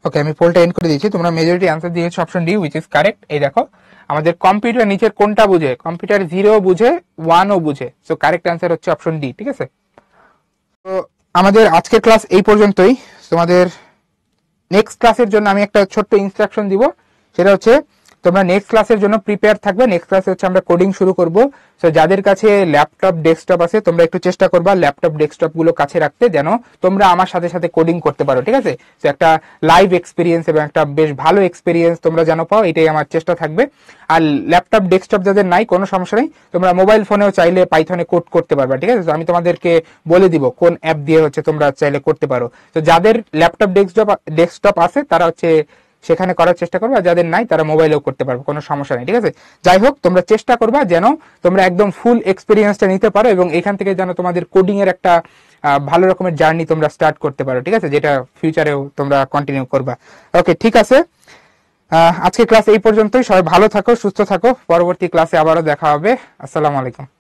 A: ওকে, আমি পোলটা এন্ড করে দিয়েছি। তোমরা মেজরিটি অ্যান্সার দিয়েছো option D, which is correct. এই দেখো, আমাদের কম্পিউটার নিচের কোনটা বুঝে? কম্পিউটার 0 বুঝে, 1ও বুঝে। সো কারেক্ট অ্যান্সার হচ্ছে অপশন ডি, ঠিক আছে। তো আমাদের আজকের ক্লাস এই পর্যন্তই। তোমাদের নেক্সট ক্লাসের জন্য আমি একটা ছোট্ট ইনস্ট্রাকশন দিব, সেটা হচ্ছে তোমরা নেক্সট ক্লাসের জন্য প্রিপেয়ার থাকবে। নেক্সট ক্লাসে হচ্ছে আমরা কোডিং শুরু করব। সো যাদের কাছে ল্যাপটপ ডেস্কটপ আছে তোমরা একটু চেষ্টা করবা ল্যাপটপ ডেস্কটপ গুলো কাছে রাখতে, যেন তোমরা আমার সাথে সাথে কোডিং করতে পারো, ঠিক আছে। সো একটা লাইভ এক্সপিরিয়েন্স এবং একটা বেশ ভালো এক্সপিরিয়েন্স তোমরা যেন পাও, এটাই আমার চেষ্টা থাকবে। আর ল্যাপটপ ডেস্কটপ যাদের নাই কোনো সমস্যা নেই, তোমরা মোবাইল ফোনেও চাইলে পাইথনে কোড করতে পারবা, ঠিক আছে। তো আমি তোমাদেরকে বলে দিব কোন অ্যাপ দিয়ে হচ্ছে তোমরা চাইলে করতে পারো। তো যাদের ল্যাপটপ ডেস্কটপ আছে তারা হচ্ছে সেখানে করার চেষ্টা করবে, আর যাদের নাই তারা মোবাইলেও করতে পারবে, কোনো সমস্যা নেই, ঠিক আছে। যাই হোক, তোমরা চেষ্টা করবা যেন তোমরা একদম ফুল এক্সপিরিয়েন্সটা নিতে পারো এবং এখান থেকে যেন তোমাদের কোডিং এর একটা ভালো রকমের জার্নি তোমরা স্টার্ট করতে পারো, ঠিক আছে, যেটা ফিউচারেও তোমরা কন্টিনিউ করবা। ওকে, ঠিক আছে। আজকে ক্লাস এই পর্যন্তই। সবাই ভালো থাকো, সুস্থ থাকো। পরবর্তী ক্লাসে আবারও দেখা হবে। আসসালামু আলাইকুম।